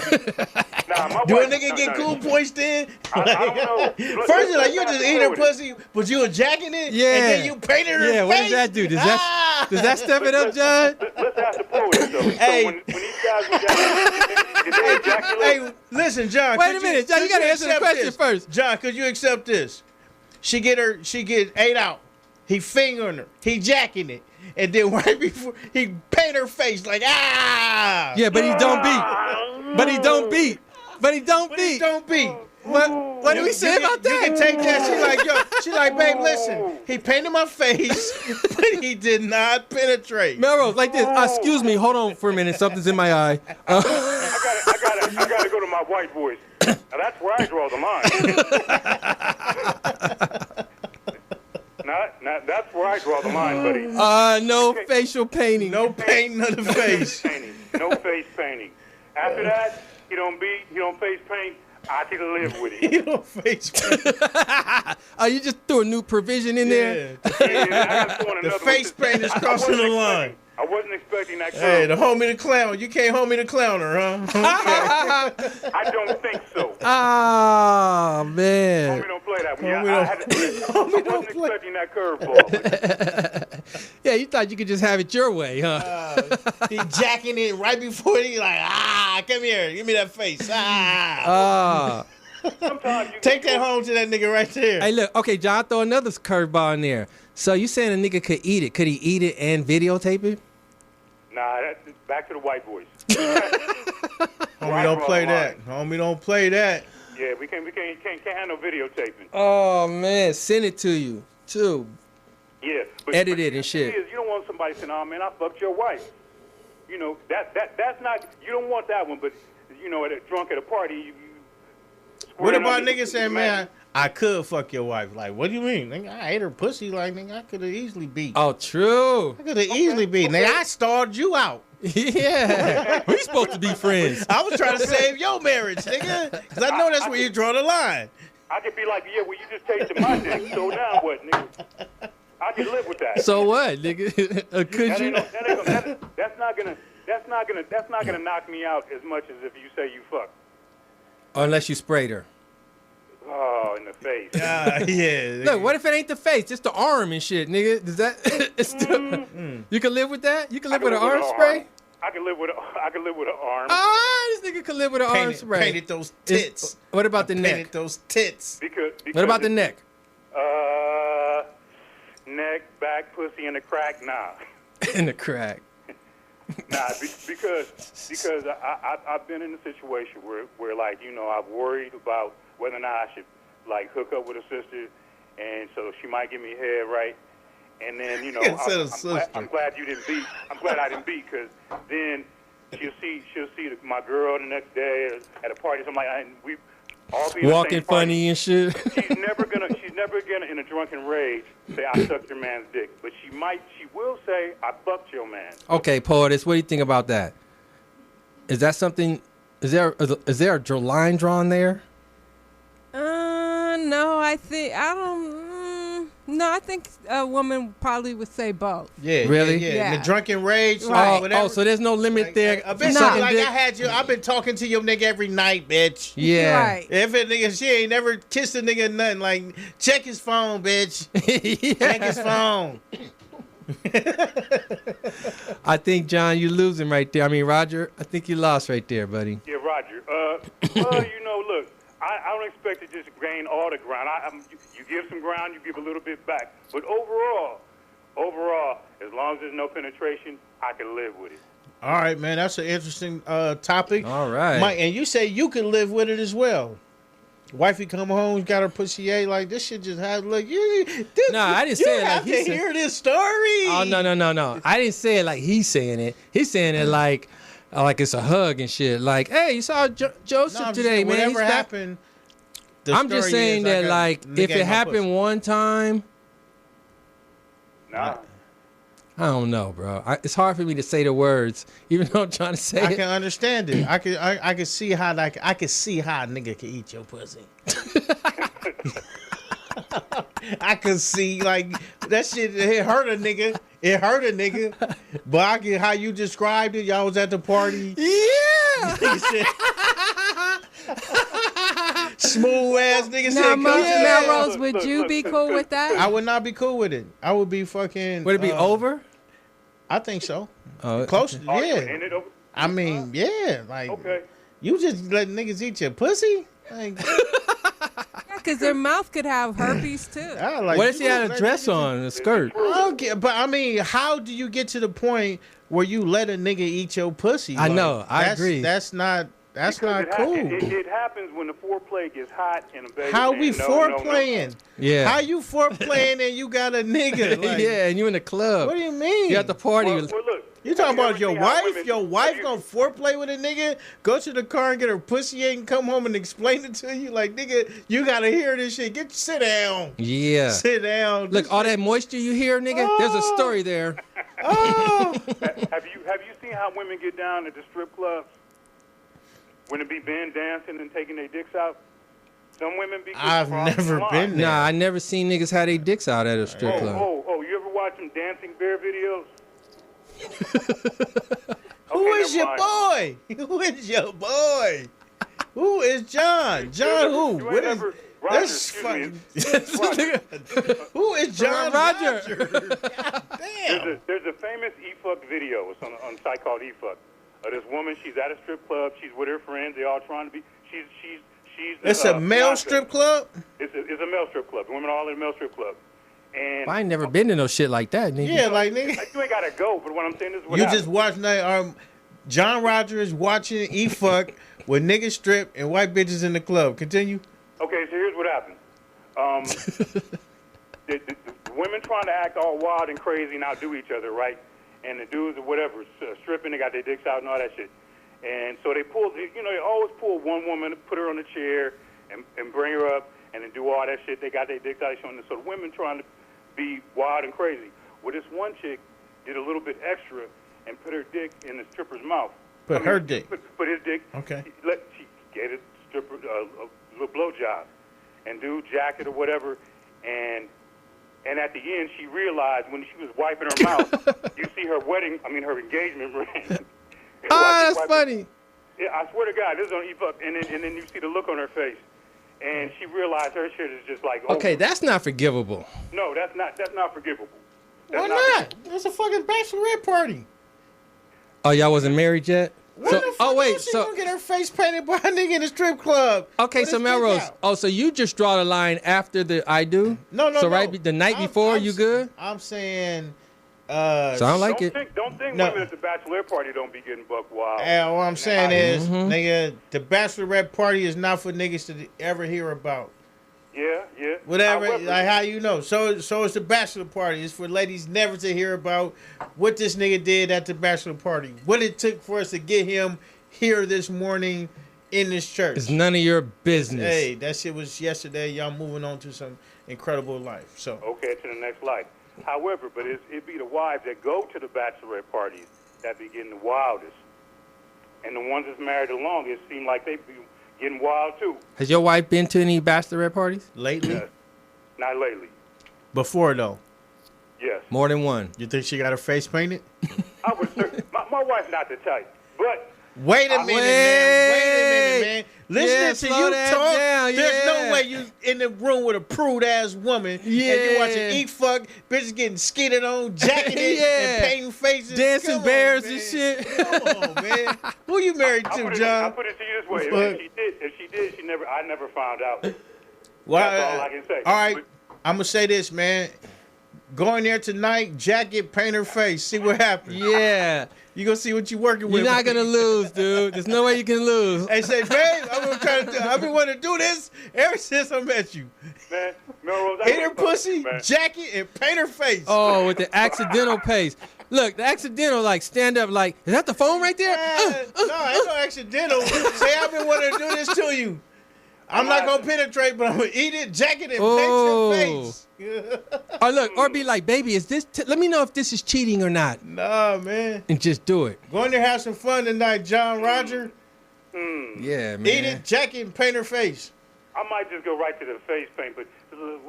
S5: Nah,
S3: Do a nigga get cool points then?
S5: I don't know.
S3: First, you're like, you just eat her pussy, but you were jacking it,
S4: Yeah.
S3: and then you painted her
S4: Yeah,
S3: face.
S4: what does that do? Does that step it up, John?
S5: Let's ask the poet, though.
S3: Hey.
S5: So when these guys were jacking, did they ejaculate?
S3: Hey, listen, John.
S4: Wait
S3: could
S4: a minute, John, you gotta answer the
S3: accept
S4: question
S3: this?
S4: first.
S3: John, could you accept this? She get ate out. He fingering her. He jacking it. And then right before he paint her face like
S4: Yeah, but he don't beat. But he don't beat. But he don't
S3: But he
S4: beat.
S3: don't beat.
S4: What do we say about that?
S3: You can take that. She like, babe, listen. He painted my face, but he did not penetrate.
S4: Melrose, like this. Excuse me, hold on for a minute. Something's in my eye.
S5: I gotta go to my white voice. Now that's where I draw the line. That's where I draw the line, buddy.
S4: No facial painting.
S3: No painting of the face.
S5: No face painting. After that, he don't beat, he don't face paint. I can live with it.
S3: You don't face paint.
S4: Oh, you just threw a new provision in there?
S3: The face paint is crossing the line.
S5: I wasn't expecting that.
S3: Hey, the homie the clown. You can't homie the clowner, huh?
S5: I don't think so.
S4: Oh, man.
S5: Homie don't play that.
S3: Homie
S5: I wasn't expecting that curveball.
S4: Yeah, you thought you could just have it your way, huh?
S3: He jacking it right before he like, come here, give me that face.
S5: Sometimes you
S3: Take that home to that nigga right there.
S4: Hey, look, okay, John, throw another curveball in there. So you saying a nigga could eat it? Could he eat it and videotape it?
S5: Nah, back to the white voice.
S3: Homie don't play that. Homie don't play that.
S5: Yeah, we can't have no videotaping.
S4: Oh, man, send it to you, too.
S5: Yeah,
S4: Edit it and shit.
S5: You don't want somebody saying, "Oh man, I fucked your wife." You know that's not. You don't want that one. But you know, drunk at a party, you
S3: What about niggas saying, man, I could fuck your wife? Like, what do you mean? Nigga, I ate her pussy. Like, nigga, I could have easily beat.
S4: Oh, true.
S3: I could have easily beat. Nigga, I starved you out.
S4: Yeah. We supposed to be friends.
S3: I was trying to save your marriage, nigga. Because I know that's where you draw the line.
S5: I could be like, yeah, well, you just tasted my dick. So now what, nigga? I can live with that.
S4: So what, nigga? Could you?
S5: That's not gonna knock me out as much as if you say you fuck.
S4: Unless you sprayed her.
S5: Oh, in the face.
S3: Yeah.
S4: Look, what if it ain't the face, just the arm and shit, nigga? Does that? It's still, you can live with that? You can live with an arm spray?
S5: I can live with an arm.
S4: Ah, this nigga can live with an arm spray.
S3: Painted those tits.
S4: What about the
S3: Painted
S4: neck?
S3: those tits.
S5: Because
S4: What about the neck?
S5: Neck, back, pussy, and the crack. Nah.
S4: In the crack.
S5: Nah, because I've been in a situation where like, you know, I've worried about whether or not I should like hook up with a sister, and so she might give me head, right? And then, you know, I'm glad you didn't beat. I'm glad I didn't beat, because then she'll see my girl the next day at a party. So I'm like, and we all be in
S4: walking
S5: the same party.
S4: funny and shit.
S5: She's never gonna in a drunken rage say I sucked your man's dick, but she will say I fucked your man.
S4: Okay, poetess, what do you think about that? Is that something? Is there a line drawn there?
S1: No, I think a woman probably would say both.
S3: Yeah.
S4: Really?
S3: Yeah. In the drunken rage.
S1: Right.
S3: Whatever.
S4: So there's no limit there.
S3: A bitch
S1: Nah.
S3: like I had you. I've been talking to your nigga every night, bitch.
S4: Yeah.
S1: Right.
S3: If a nigga, she ain't never kissed a nigga nothing. Like, check his phone, bitch. Check his phone.
S4: I think, John, you're losing right there. I mean, Roger, I think you lost right there, buddy.
S5: Yeah, Roger. You know, look, I don't expect to just gain all the ground. You give some ground, you give a little bit back. But overall, as long as there's no penetration, I can live with it.
S3: All right, man. That's an interesting topic.
S4: All right.
S3: Mike, and you say you can live with it as well. Wifey come home, got her pussy ate, like this shit just had look.
S4: I didn't say it like he said.
S3: Hear this story.
S4: Oh no! I didn't say it like he's saying it. He's saying it like it's a hug and shit. Like, hey, you saw Joseph today, man.
S3: Whatever happened.
S4: I'm just saying that, like, if it happened one time,
S5: Nah.
S4: I don't know, bro. It's hard for me to say the words, even though I'm trying to say
S3: I
S4: it.
S3: can understand it. I can see how a nigga can eat your pussy. I can see like that shit. It hurt a nigga. But I get how you described it. Y'all was at the party.
S4: Yeah.
S3: smooth ass nigga
S1: Now,
S3: said,
S1: Melrose, would you be cool with that?
S3: I would not be cool with it. I would be fucking.
S4: Would it be over?
S3: I think so.
S4: Oh,
S3: Close.
S5: Oh, you
S3: Yeah.
S5: would end it over?
S3: I mean, yeah. Like,
S5: Okay.
S3: you just let niggas eat your pussy? Like,
S1: Because their mouth could have herpes too.
S3: I like,
S4: What if she
S3: you
S4: had a
S3: let
S4: dress
S3: niggas-
S4: on, a skirt?
S3: I don't get, but I mean, how do you get to the point where you let a nigga eat your pussy?
S4: I know, I agree.
S3: That's not cool.
S5: It happens when the foreplay gets hot and a baby.
S3: How
S5: saying
S3: we
S5: no,
S3: foreplaying?
S4: Yeah.
S3: How you foreplaying and you got a nigga? Like,
S4: Yeah, and you in the club.
S3: What do you mean?
S4: You at the party.
S5: Well, look.
S3: You talking
S5: have
S3: about your
S5: ever seen how
S3: wife?
S5: women-
S3: Your wife
S5: have you-
S3: gonna foreplay with a nigga? Go to the car and get her pussy ate and come home and explain it to you? Like, nigga, you gotta hear this shit. Sit down.
S4: Yeah.
S3: Sit down.
S4: Look, all that moisture you hear, nigga, there's a story there.
S3: Oh.
S5: Have you seen how women get down at the strip clubs? When it be men dancing and taking their dicks out? Some women be.
S3: I've never been there.
S4: Nah, I never seen niggas have their dicks out at a strip club.
S5: You ever watch them dancing bear videos?
S3: Who is
S5: never
S3: your
S5: mind.
S3: boy? Who is your boy? Who is John? John who?
S5: You
S3: What
S5: ain't
S3: is
S5: never, Roger,
S3: that's
S5: excuse me. Roger.
S3: Who is John
S4: Roger.
S3: God damn.
S5: There's a famous eFuck video. It's on a site called eFuck. This woman, she's at a strip club. She's with her friends. They all trying to be. She's.
S3: It's a male
S5: Beyonce.
S3: strip club?
S5: It's a male strip club. The women are all in a male strip club. And
S4: I ain't never been to no shit like that, nigga.
S3: Yeah, like nigga.
S5: you ain't gotta go. But what I'm saying is, what
S3: You
S5: happens.
S3: just watch John Roger is watching E-Fuck with niggas strip and white bitches in the club. Continue.
S5: Okay, so here's what happens. The women trying to act all wild and crazy and outdo each other, right? And the dudes or whatever stripping, they got their dicks out and all that shit. And so they pull, they always pull one woman, put her on a chair, and bring her up, and then do all that shit. They got their dicks out showing them. So the women trying to be wild and crazy. Well, this one chick did a little bit extra and put her dick in the stripper's mouth.
S3: Her dick.
S5: Put his dick.
S3: Okay.
S5: She gave the stripper a little blowjob, and dude jacked it or whatever, and at the end she realized when she was wiping her mouth, you see her her engagement ring.
S4: Ah, that's funny.
S5: Yeah, I swear to God, this is on eFuck, and then you see the look on her face, and she realized her shit is just like
S4: Okay,
S5: over.
S4: that's not forgivable.
S5: No, that's not forgivable.
S3: Why not? It's a fucking bachelorette party.
S4: Oh, y'all wasn't married yet?
S3: What
S4: So,
S3: the fuck
S4: oh wait,
S3: she
S4: so
S3: gonna get her face painted by a nigga in a strip club?
S4: okay,
S3: with
S4: so
S3: his dick
S4: Melrose.
S3: out?
S4: Oh, so you just draw the line after the I do?
S3: No.
S4: So right the night before, you good?
S3: I'm saying.
S4: Sound like it.
S5: Don't think
S3: No.
S5: women at the bachelorette party don't be getting buck wild.
S3: What I'm saying is,
S4: Mm-hmm.
S3: nigga, the bachelorette party is not for niggas to ever hear about.
S5: Yeah.
S3: Whatever,
S5: However,
S3: like how you know. So it's the bachelor party. It's for ladies never to hear about what this nigga did at the bachelor party. What it took for us to get him here this morning in this church.
S4: It's none of your business.
S3: Hey, that shit was yesterday. Y'all moving on to some incredible life. So
S5: okay, to the next life. However, but it be the wives that go to the bachelorette parties that be getting the wildest. And the ones that's married the longest seem like they be getting wild too.
S4: Has your wife been to any bachelorette parties?
S3: lately,
S5: Yes. Not lately.
S3: before though,
S5: Yes.
S4: More than one.
S3: you think she got her face painted?
S5: I was my wife's not the type. But
S3: Wait a minute, man. Wait a minute, man. Listening
S4: Yeah,
S3: to
S4: slow
S3: you
S4: that
S3: talk,
S4: down,
S3: there's
S4: yeah.
S3: no way you in the room with a prude ass woman and you watching
S4: Yeah.
S3: eat fuck, bitches getting skidded on, jacking it,
S4: Yeah.
S3: and painting faces.
S4: Dancing
S3: Come on,
S4: bears
S3: man.
S4: and shit.
S3: Come on, man. Who you married
S5: I'll
S3: to,
S5: put it
S3: John?
S5: to you this way.
S3: Fuck.
S5: If she did, I never found out.
S3: Well,
S5: That's all I can say.
S3: All right,
S5: But-
S3: I'm gonna say this, man. Go in there tonight, jacket, paint her face, see what happens.
S4: Yeah.
S3: You gonna see what you working with.
S4: You're not gonna lose, dude. There's no way you can lose.
S3: Hey, say, babe, I've been wanting to do this ever since I met you.
S5: Man, Melrose, I
S3: Hit her
S5: ain't fucking
S3: pussy,
S5: man.
S3: jacket, and paint her face.
S4: Oh, with the accidental pace. Look, the accidental, like, stand up, like, is that the phone right there?
S3: No, ain't no accidental. Say I've been wanting to do this to you. I'm not gonna penetrate, but I'm gonna eat it, jacket, and
S4: Oh.
S3: paint your face.
S4: Or look, or be like, baby, is this, let me know if this is cheating or not.
S3: Nah, man.
S4: And just do it.
S3: Go in there, have some fun tonight, John Roger.
S4: Yeah, man.
S3: Eat it, jacket, and paint her face.
S5: I might just go right to the face paint, but the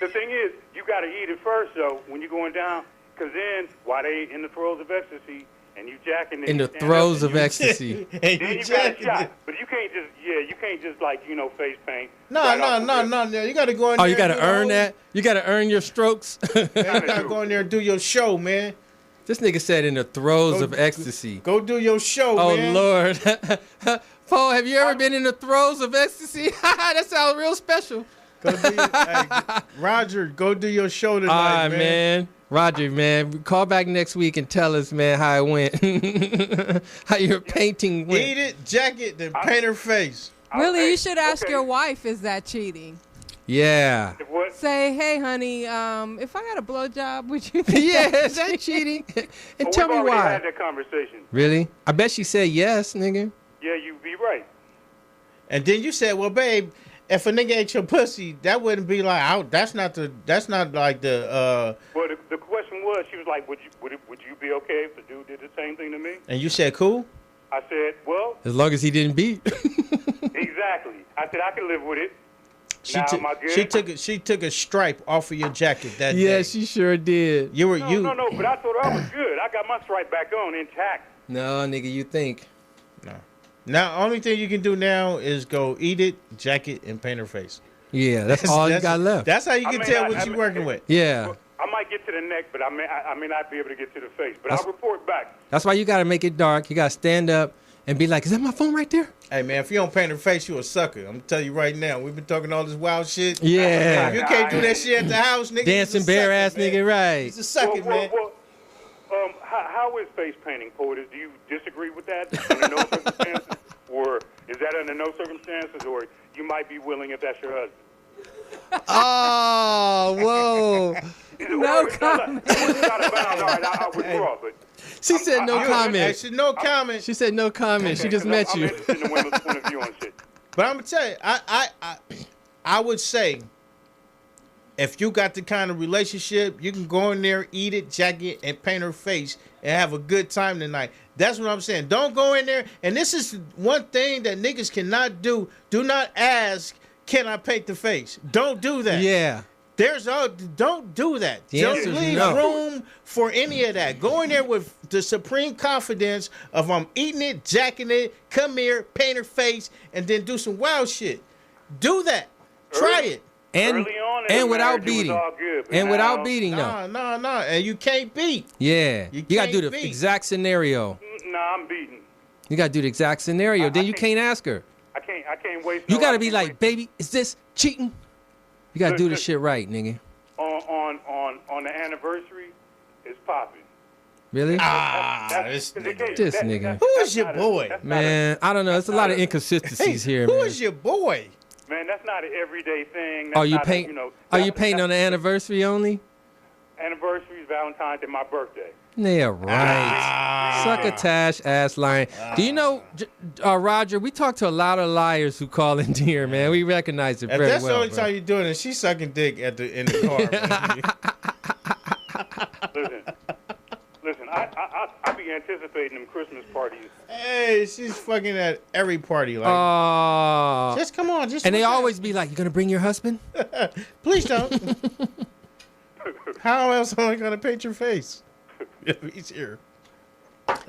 S5: thing is, you got to eat it first, though, when you're going down, because then while they in the throes of ecstasy and you jacking,
S4: In the throes of ecstasy.
S3: And
S5: then
S3: you
S5: you got a
S3: jacking
S5: shot.
S3: it.
S5: But you can't just like face paint.
S3: No. You got to go in there.
S4: Oh, you got to earn that. You got to earn your strokes.
S3: Man, you got to go in there and do your show, man.
S4: This nigga said in the throes of ecstasy.
S3: Go do your show, man.
S4: Oh Lord, Paul, have you ever been in the throes of ecstasy? That sounds real special.
S3: Roger, go do your show tonight,
S4: all right, man. Roger, man, call back next week and tell us, man, how it went. How your painting went.
S3: Eat it, jacket, then paint her face.
S1: Really, you should ask your wife, is that cheating?
S4: Yeah.
S5: What?
S1: Say, hey, honey, if I got a blowjob, would you think
S4: Yeah, is that cheating? And tell me
S5: we've already
S4: why.
S5: had that conversation.
S4: Really? I bet she said yes, nigga.
S5: Yeah, you be right.
S3: And then you said, well, babe, if a nigga ate your pussy, that wouldn't be like, that's not like the.
S5: Well, the question was, she was like, would you be okay if the dude did the same thing to me?
S3: And you said, cool?
S5: I said, well.
S4: As long as he didn't beat.
S5: Exactly. I said, I can live with it. Am I good?
S3: She took a stripe off of your jacket that day.
S4: Yeah, she sure did.
S3: No,
S5: but I thought I was good. I got my stripe back on intact.
S4: No, nigga, you think.
S3: No. Now, only thing you can do now is go eat it, jacket, and paint her face.
S4: Yeah, that's all you got left.
S3: That's how you can tell what you're working with.
S4: Yeah.
S5: I might get to the neck, but I may not be able to get to the face. But I'll report back.
S4: That's why you got to make it dark. You got to stand up and be like, is that my phone right there?
S3: Hey, man, if you don't paint her face, you a sucker. I'm going to tell you right now. We've been talking all this wild shit.
S4: Yeah.
S3: If you can't do that shit at the house, nigga,
S4: dancing bare ass nigga, right.
S3: He's a sucker, man.
S5: How is face painting, POTUS? Do you disagree with that under no circumstances? Or is that under no circumstances? Or you might be willing if that's your husband?
S4: Oh, whoa.
S1: No comment.
S5: I withdraw, but
S4: She said no comment.
S3: She said no comment.
S4: She said no comment. She just met you.
S5: I'm interested in the women's point of view on shit.
S3: But I'm going to tell you, I would say, if you got the kind of relationship, you can go in there, eat it, jacket, and paint her face and have a good time tonight. That's what I'm saying. Don't go in there. And this is one thing that niggas cannot do. Do not ask, can I paint the face? Don't do that.
S4: Yeah.
S3: Don't do that.
S4: The
S3: Don't
S4: answer's
S3: leave
S4: no.
S3: room for any of that. Go in there with the supreme confidence of I'm eating it, jacking it, come here, paint her face, and then do some wild shit. Do that. Try it.
S4: And without beating. And without beating, though.
S3: No. And you can't beat.
S4: Yeah. You got to do the exact scenario.
S5: Nah, I'm beating.
S4: You got to do the exact scenario. Then you can't ask her.
S5: I can't waste.
S4: You got to be like, baby, is this cheating? You got to do the shit right, nigga.
S5: On the anniversary, it's popping.
S4: Really?
S3: This
S4: nigga.
S3: Who is your boy?
S4: Man, I don't know. It's a lot of inconsistencies here,
S3: Who
S4: man.
S3: is your boy?
S5: Man, that's not an everyday thing.
S4: Are you painting on the anniversary only?
S5: Anniversaries, Valentine's, and my birthday.
S4: Yeah, right. Succotash ass lying. Do you know, Roger, we talk to a lot of liars who call into here, man. We recognize it very well.
S3: That's the only time you're doing it. She's sucking dick in the car.
S5: Listen, I be anticipating them Christmas parties.
S3: Hey, she's fucking at every party. Like, just come on.
S4: And they always be like, you going to bring your husband?
S3: Please don't. How else am I going to paint your face? He's here.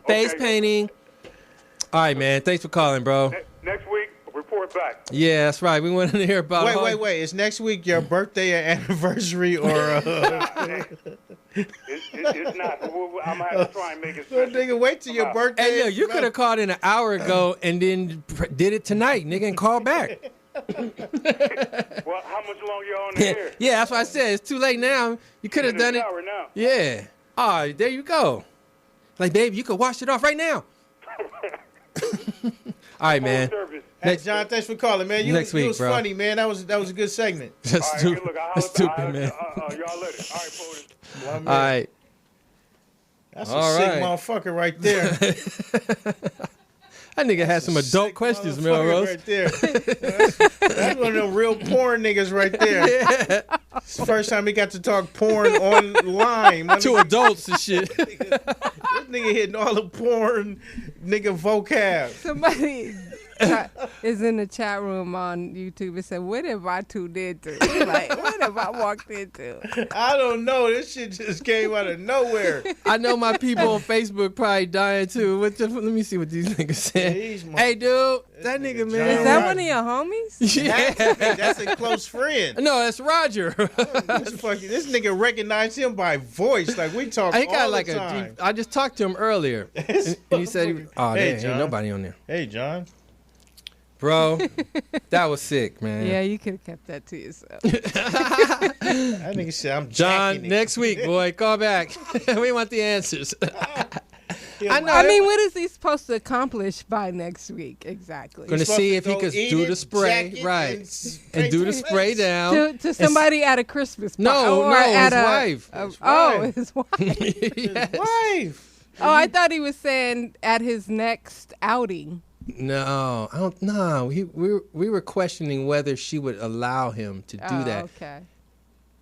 S4: Face painting. All right, man. Thanks for calling, bro.
S5: Next week, report back.
S4: Yeah, that's right. We want to hear about.
S3: Wait. Is next week your birthday or anniversary or?
S5: It's not. I'm gonna have to try and make it special.
S3: Nigga, wait till your birthday.
S4: Hey, look, you could have called in an hour ago and then did it tonight, nigga, and call back.
S5: Well, how much longer you on the air?
S4: Yeah, that's what I said. It's too late now. You could have done it.
S5: Now.
S4: Yeah. All right, there you go. Like, babe, you could wash it off right now. All right, man.
S3: Hey, John, thanks for calling, man. You
S4: next week,
S3: was
S4: bro.
S3: funny, man. That was a good segment.
S4: That's stupid. That's stupid, man.
S5: Y'all later. All right, POTUS.
S4: All right.
S3: That's a sick motherfucker right there.
S4: That nigga had some adult questions, Melrose.
S3: Right there. That's one of them real porn niggas right there.
S4: Yeah.
S3: It's the first time he got to talk porn online.
S4: To adults and shit.
S3: This nigga hitting all the porn nigga vocab.
S1: Somebody is in the chat room on YouTube. It said, "What have I tuned into? Like, what have I walked into?"
S3: I don't know. This shit just came out of nowhere.
S4: I know my people on Facebook probably dying too. Let me see what these niggas said. Hey, dude, that nigga, man.
S1: Is that one of your homies?
S4: Yeah.
S3: That's a close friend.
S4: No, that's Roger.
S3: This nigga recognized him by voice. Like, we talk
S4: He got
S3: all
S4: like
S3: the time.
S4: I just talked to him earlier, and he said, "Oh,
S3: Hey,
S4: there ain't
S3: John.
S4: nobody on there,
S3: Hey, John.
S4: bro." That was sick, man.
S1: Yeah, you could have kept that to yourself.
S3: That nigga said, I'm
S4: John,
S3: jacking it.
S4: next week, boy, call back. We want the answers.
S3: Yeah,
S4: I know.
S1: I mean, what is he supposed to accomplish by next week exactly?
S4: Gonna
S3: supposed
S4: see
S3: to
S4: if he
S3: go
S4: could
S3: eat
S4: do
S3: it,
S4: the spray,
S3: jack it,
S4: right,
S3: and
S4: and do the
S3: face.
S4: spray down.
S1: To somebody at a Christmas party.
S4: No,
S1: or
S4: no,
S1: at
S4: his wife.
S1: His wife.
S4: Yes.
S3: Wife.
S1: Oh, I thought he was saying at his next outing.
S4: No, I don't. No, we were questioning whether she would allow him to do that.
S1: Okay.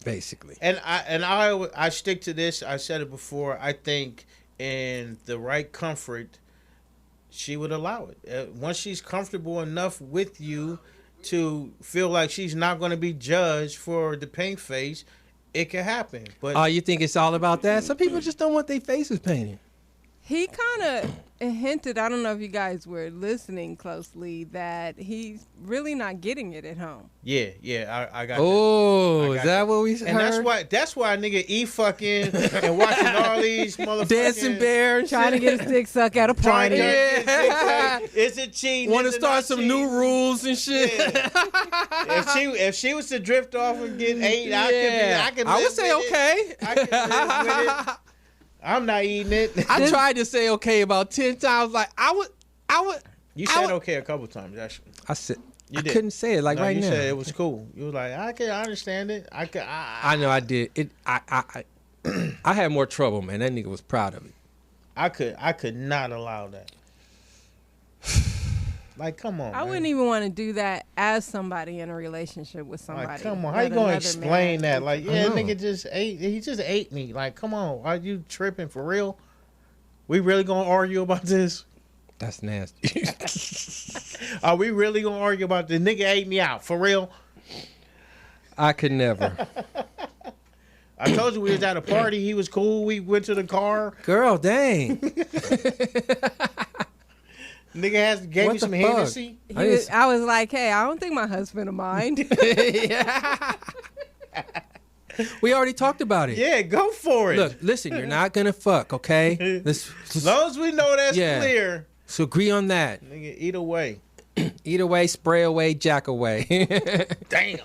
S4: Basically,
S3: And I stick to this. I said it before. I think in the right comfort, she would allow it. Once she's comfortable enough with you to feel like she's not going to be judged for the paint face, it can happen. But
S4: you think it's all about that? Some people just don't want their faces painted.
S1: He kind of hinted, I don't know if you guys were listening closely, that he's really not getting it at home.
S3: yeah, I got.
S4: Oh,
S3: I got
S4: is that what we heard?
S3: And that's why a nigga fucking and watching all these motherfuckers
S4: Dancing bear and
S1: Trying to
S4: shit.
S1: get his dick sucked at a
S3: Trying
S1: party.
S3: to
S4: Yeah.
S3: is it cheating?
S4: Want to
S3: Is it
S4: start
S3: not
S4: some
S3: cheating?
S4: new rules and shit.
S3: Yeah. If she was to drift off and get ate, I could
S4: I would
S3: live
S4: say
S3: with it.
S4: okay.
S3: I could live with it. I'm not eating it.
S4: I tried to say okay about 10 times. Like I would.
S3: You
S4: I
S3: said
S4: would-
S3: okay a couple times, actually.
S4: I said
S3: You
S4: I
S3: did.
S4: couldn't say it like
S3: No,
S4: right
S3: you
S4: now.
S3: said it was cool. You were like, I understand it.
S4: I know I did. It. I had more trouble, man. That nigga was proud of it.
S3: I could not allow that. Like, come on.
S1: I
S3: man.
S1: wouldn't even want to do that as somebody in a relationship with somebody.
S3: Like, come on. How
S1: Let
S3: you gonna
S1: another
S3: explain
S1: man-
S3: that? Like,
S4: I
S3: yeah,
S4: know.
S3: nigga just ate. He just ate me. Like, come on. Are you tripping for real? We really gonna argue about this?
S4: That's nasty.
S3: Are we really gonna argue about the nigga ate me out for real?
S4: I could never.
S3: I told you we was at a party. He was cool. We went to the car.
S4: Girl, dang.
S3: Nigga gave
S4: What
S3: me
S4: the
S3: some
S4: fuck?
S3: Hennessy.
S1: I was like, hey, I don't think my husband will mind.
S4: Yeah. We already talked about it.
S3: Yeah, go for it.
S4: Look, listen, you're not gonna fuck, okay?
S3: As long as we know that's clear.
S4: So agree on that.
S3: Nigga, eat away.
S4: Eat away, spray away, jack away.
S3: Damn.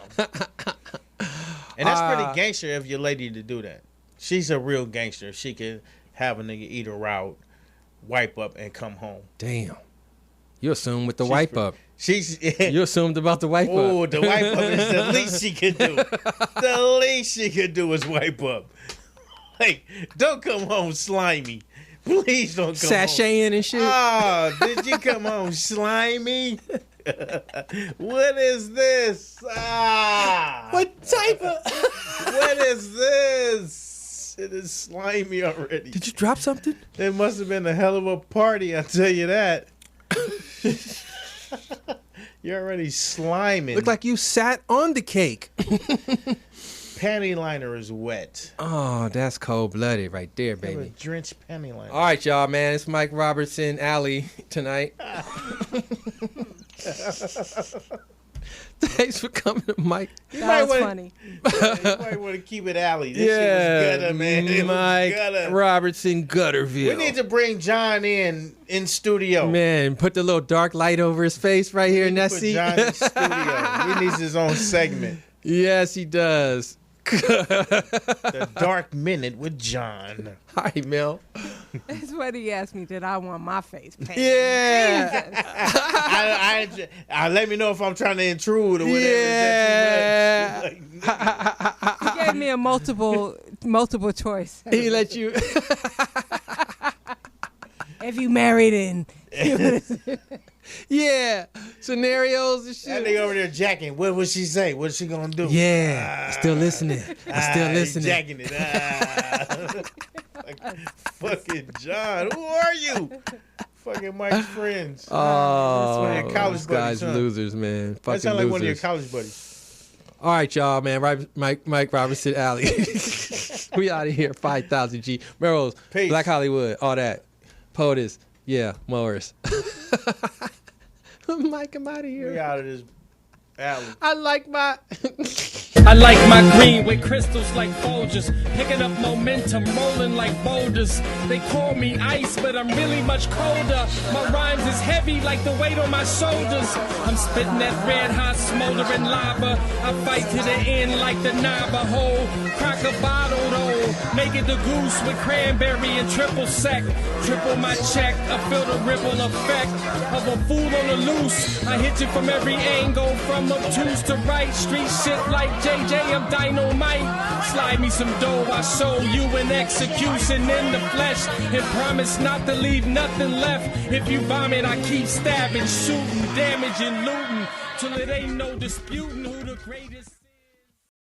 S3: And that's pretty gangster of your lady to do that. She's a real gangster. She can have a nigga eat her out, wipe up, and come home.
S4: Damn. You assumed with the wipe up.
S3: She's
S4: You assumed about the wipe
S3: oh,
S4: up.
S3: the wipe up is the least she could do. The least she could do is wipe up. Like, don't come home slimy. Please don't come home.
S4: Sashaying and shit.
S3: Oh, did you come home slimy? What is this?
S4: What type of?
S3: What is this? It is slimy already.
S4: Did you drop something?
S3: It must have been a hell of a party, I'll tell you that. You're already sliming.
S4: Look like you sat on the cake.
S3: Panty liner is wet.
S4: Oh, that's cold blooded right there,
S3: You have a
S4: baby.
S3: drenched panty liner.
S4: All right, y'all, man. It's Mike Robertson, Alley tonight. Thanks for coming to Mike.
S1: That was funny.
S3: You might want to keep it alley. This shit was gutter, man. It was
S4: Mike
S3: gutter.
S4: Robertson, Gutterville.
S3: We need to bring John in studio.
S4: Man, put the little dark light over his face right here,
S3: Put
S4: Nessie.
S3: John in studio. He needs his own segment.
S4: Yes, he does.
S3: The Dark Minute with John.
S4: Hi, Mel.
S1: That's what he asked me. Did I want my face painted?
S4: Yeah.
S3: I let me know if I'm trying to intrude or whatever.
S4: Yeah.
S3: Is that too much?
S1: He gave me a multiple choice.
S4: He let you.
S1: If you married in.
S4: Yeah. Scenarios and
S3: That
S4: shit.
S3: nigga over there jacking. What would she say? What's she gonna do?
S4: Yeah. Still listening. I'm still
S3: He's
S4: listening.
S3: jacking it. Like, fucking John. Who are you? Fucking Mike's friends.
S4: Oh,
S3: one of your college
S4: these
S3: buddies,
S4: guys
S3: huh?
S4: losers, man.
S3: That
S4: Fucking
S3: sounds like
S4: losers.
S3: one of your college buddies.
S4: All right, y'all, man. Mike Robertson, Alley. We out of here. 5,000 G. Melrose,
S3: Peace.
S4: Black Hollywood, all that. POTUS. Yeah, Morris. Mike, I'm out of here.
S3: We out of this alley.
S4: I like my...
S2: I like my green with crystals like Folgers, picking up momentum, rolling like boulders. They call me ice, but I'm really much colder. My rhymes is heavy like the weight on my shoulders. I'm spitting that red hot smoldering lava. I fight to the end like the Navajo. Crack a bottle though, make it the goose with cranberry and triple sec. Triple my check, I feel the ripple effect of a fool on the loose. I hit you from every angle, from obtuse to right. Street shit like JJ, I'm dynamite. Slide me some dough, I show you an execution in the flesh. And promise not to leave nothing left. If you vomit, I keep stabbing, shooting, damaging, looting. Till it ain't no disputing who the greatest.